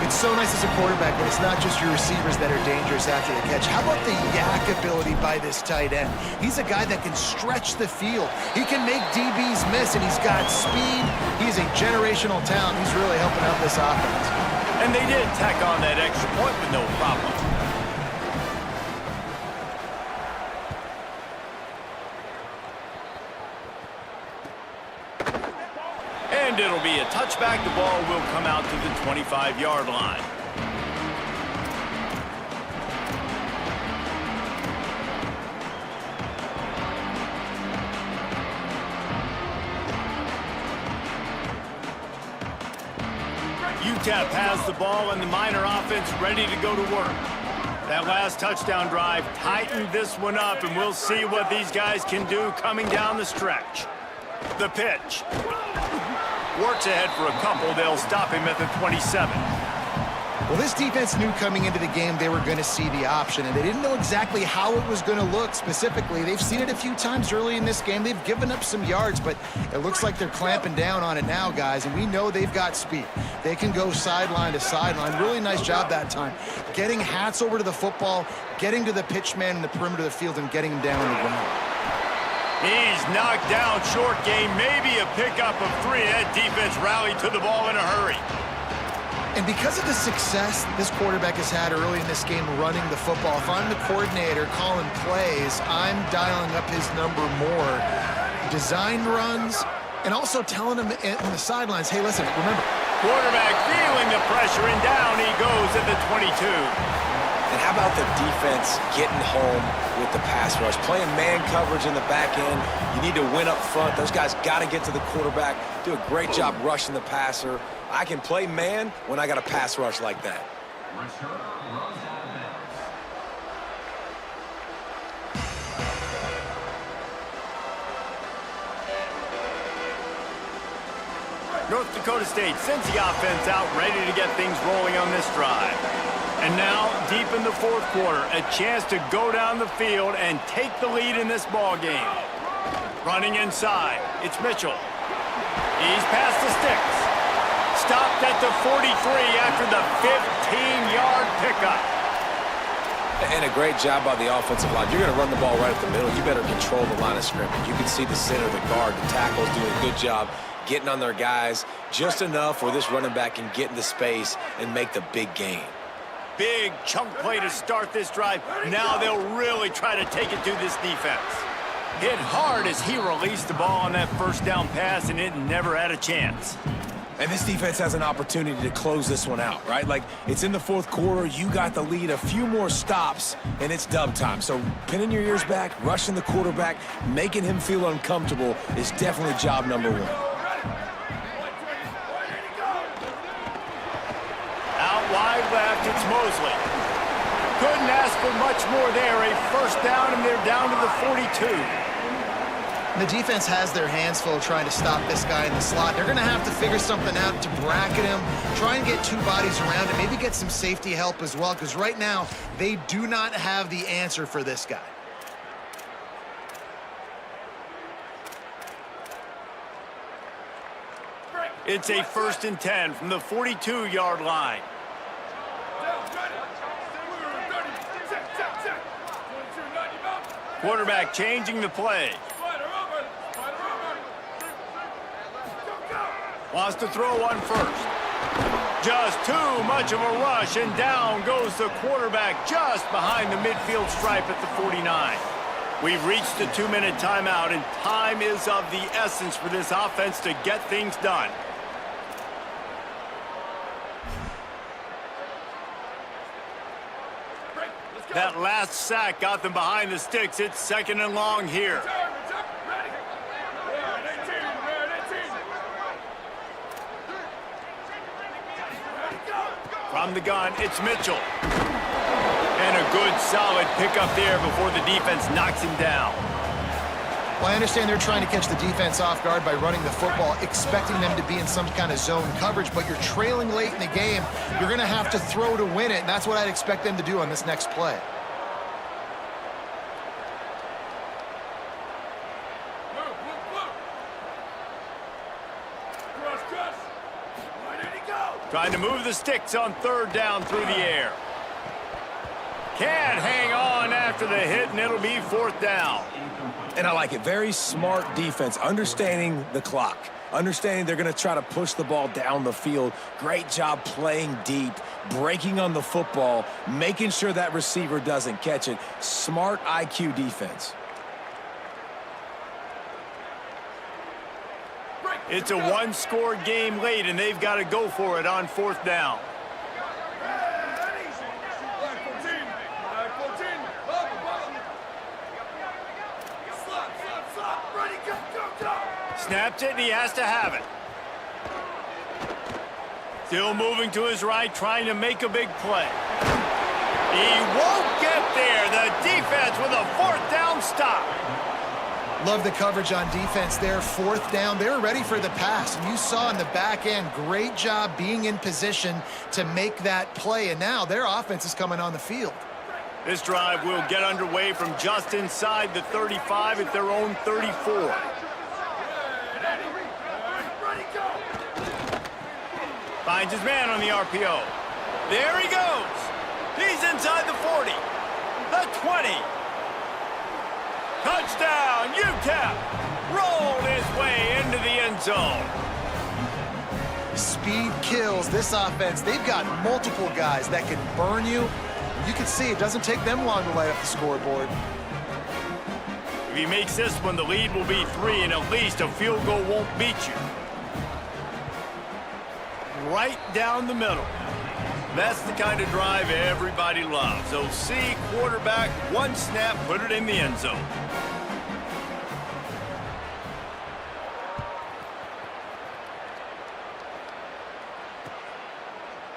It's so nice as a quarterback when it's not just your receivers that are dangerous after the catch. How about the yak ability by this tight end? He's a guy that can stretch the field. He can make DBs miss, and he's got speed. He's a generational talent. He's really helping out this offense. And they did tack on that extra point with no problem. And And it'll be a touchback. The ball will come out to the 25-yard line. Utep has the ball and the Miner offense ready to go to work. That last touchdown drive tightened this one up, and we'll see what these guys can do coming down the stretch. The pitch. Works ahead for a couple. They'll stop him at the 27. Well, this defense knew coming into the game they were going to see the option, and they didn't know exactly how it was going to look specifically. They've seen it a few times early in this game. They've given up some yards, but it looks like they're clamping down on it now, guys, and we know they've got speed. They can go sideline to sideline. Really nice job that time. Getting Hats over to the football, getting to the pitch man in the perimeter of the field, and getting him down on the ground. He's knocked down, short game, maybe a pickup of 3. That defense rallied to the ball in a hurry. And because of the success this quarterback has had early in this game running the football, if I'm the coordinator calling plays, I'm dialing up his number more. Design runs, and also telling him on the sidelines, hey, listen, remember. Quarterback feeling the pressure, and down he goes at the 22. And how about the defense getting home with the pass rush? Playing man coverage in the back end. You need to win up front. Those guys got to get to the quarterback, do a great job rushing the passer. I can play man when I got a pass rush like that. North Dakota State sends the offense out, ready to get things rolling on this drive. And now, deep in the fourth quarter, a chance to go down the field and take the lead in this ball game. Running inside, it's Mitchell. He's past the sticks. Stopped at the 43 after the 15-yard pickup. And a great job by the offensive line. You're going to run the ball right up the middle. You better control the line of scrimmage. You can see the center, the guard, the tackles doing a good job getting on their guys just enough where this running back can get into space and make the big gain. Big chunk play to start this drive. Now they'll really try to take it to this defense. Hit hard as he released the ball on that first down pass, and it never had a chance. And this defense has an opportunity to close this one out, right? Like, it's in the fourth quarter, you got the lead, a few more stops, and it's dub time. So pinning your ears back, rushing the quarterback, making him feel uncomfortable is definitely job number one. Out wide left, it's Mosley. Couldn't ask for much more there. A first down, and they're down to the 42. The defense has their hands full trying to stop this guy in the slot. They're going to have to figure something out to bracket him, try and get 2 bodies around him, maybe get some safety help as well, because right now they do not have the answer for this guy. It's a 1st and 10 from the 42-yard line. Quarterback changing the play. Wants to throw one first. Just too much of a rush, and down goes the quarterback just behind the midfield stripe at the 49. We've reached the 2-minute timeout, and time is of the essence for this offense to get things done. That last sack got them behind the sticks. It's 2nd and long here. From the gun, it's Mitchell. And a good, solid pickup there before the defense knocks him down. Well, I understand they're trying to catch the defense off guard by running the football, expecting them to be in some kind of zone coverage, but you're trailing late in the game. You're going to have to throw to win it, and that's what I'd expect them to do on this next play. Trying to move the sticks on 3rd down through the air. Can't hang on after the hit, and it'll be 4th down. And I like it. Very smart defense, understanding the clock, understanding they're going to try to push the ball down the field. Great job playing deep, breaking on the football, making sure that receiver doesn't catch it. Smart IQ defense. It's a one-score game late, and they've got to go for it on 4th down. Snaps it, and he has to have it. Still moving to his right, trying to make a big play. He won't get there. The defense with a 4th down stop. Love the coverage on defense there. 4th down, they're ready for the pass. And you saw in the back end, great job being in position to make that play. And now their offense is coming on the field. This drive will get underway from just inside the 35 at their own 34. Finds his man on the RPO. There he goes. He's inside the 40, the 20. Touchdown, Utep. Rolled his way into the end zone. Speed kills this offense. They've got multiple guys that can burn you. You can see it doesn't take them long to light up the scoreboard. If he makes this one, the lead will be 3, and at least a field goal won't beat you. Right down the middle. That's the kind of drive everybody loves. OC, quarterback, one snap, put it in the end zone.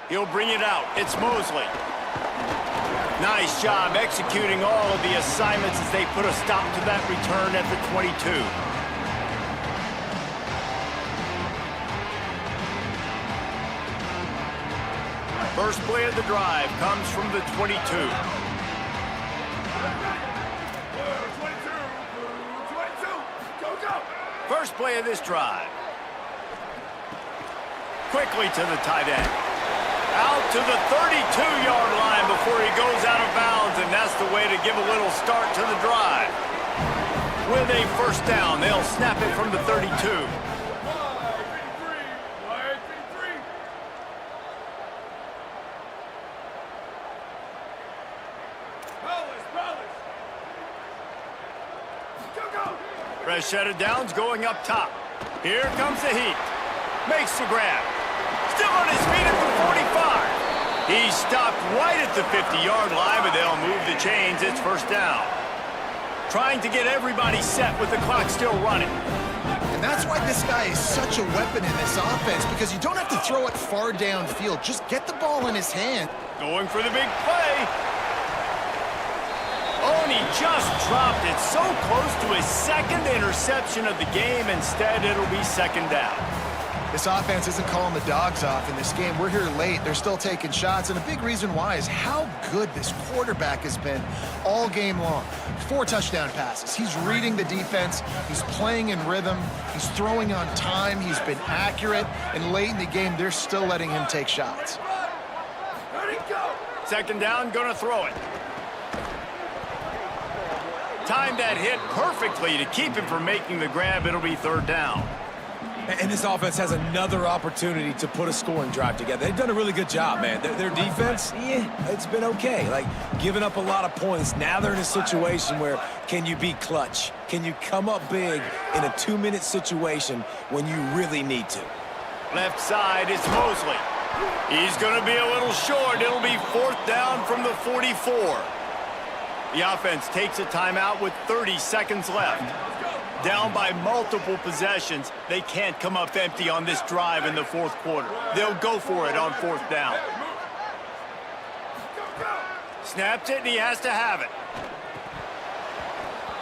He'll bring it out. It's Mosley. Nice job executing all of the assignments as they put a stop to that return at the 22. First play of the drive comes from the 22. 22. Go, go. First play of this drive. Quickly to the tight end. Out to the 32-yard line before he goes out of bounds, and that's the way to give a little start to the drive. With a 1st down, they'll snap it from the 32. Fresh set of downs going up top. Here comes the heat. Makes the grab. Still on his feet at the 45. He's stopped right at the 50-yard line, but they'll move the chains. It's 1st down. Trying to get everybody set with the clock still running. And that's why this guy is such a weapon in this offense, because you don't have to throw it far downfield. Just get the ball in his hand. Going for the big play. Oh, and he just dropped it so close to his 2nd interception of the game. Instead, it'll be 2nd down. This offense isn't calling the dogs off in this game. We're here late. They're still taking shots, and a big reason why is how good this quarterback has been all game long. 4 touchdown passes. He's reading the defense. He's playing in rhythm. He's throwing on time. He's been accurate, and late in the game, they're still letting him take shots. 2nd down, gonna throw it. Timed that hit perfectly to keep him from making the grab. It'll be 3rd down. And this offense has another opportunity to put a scoring drive together. They've done a really good job, man. Their defense, it's been okay. Like, giving up a lot of points. Now they're in a situation where can you be clutch? Can you come up big in a 2-minute situation when you really need to? Left side, it's Mosley. He's going to be a little short. It'll be 4th down from the 44. The offense takes a timeout with 30 seconds left. Down by multiple possessions, they can't come up empty on this drive in the 4th quarter. They'll go for it on 4th down. Snaps it, and he has to have it.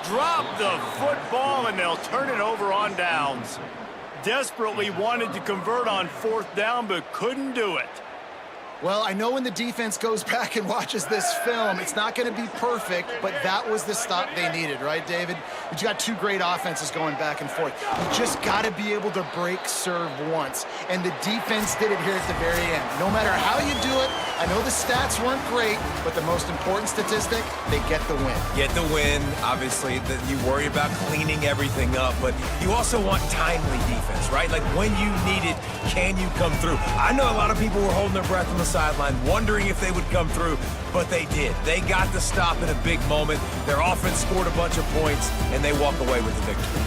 Drop the football, and they'll turn it over on downs. Desperately wanted to convert on 4th down, but couldn't do it. Well, I know when the defense goes back and watches this film, it's not going to be perfect, but that was the stop they needed, right, David? You got 2 great offenses going back and forth. You just got to be able to break serve once, and the defense did it here at the very end. No matter how you do it, I know the stats weren't great, but the most important statistic, they get the win. Get the win. Obviously, you worry about cleaning everything up, but you also want timely defense, right? Like, when you need it, can you come through? I know a lot of people were holding their breath on the sideline, wondering if they would come through, but they did. They got the stop in a big moment. Their offense scored a bunch of points, and they walk away with the victory.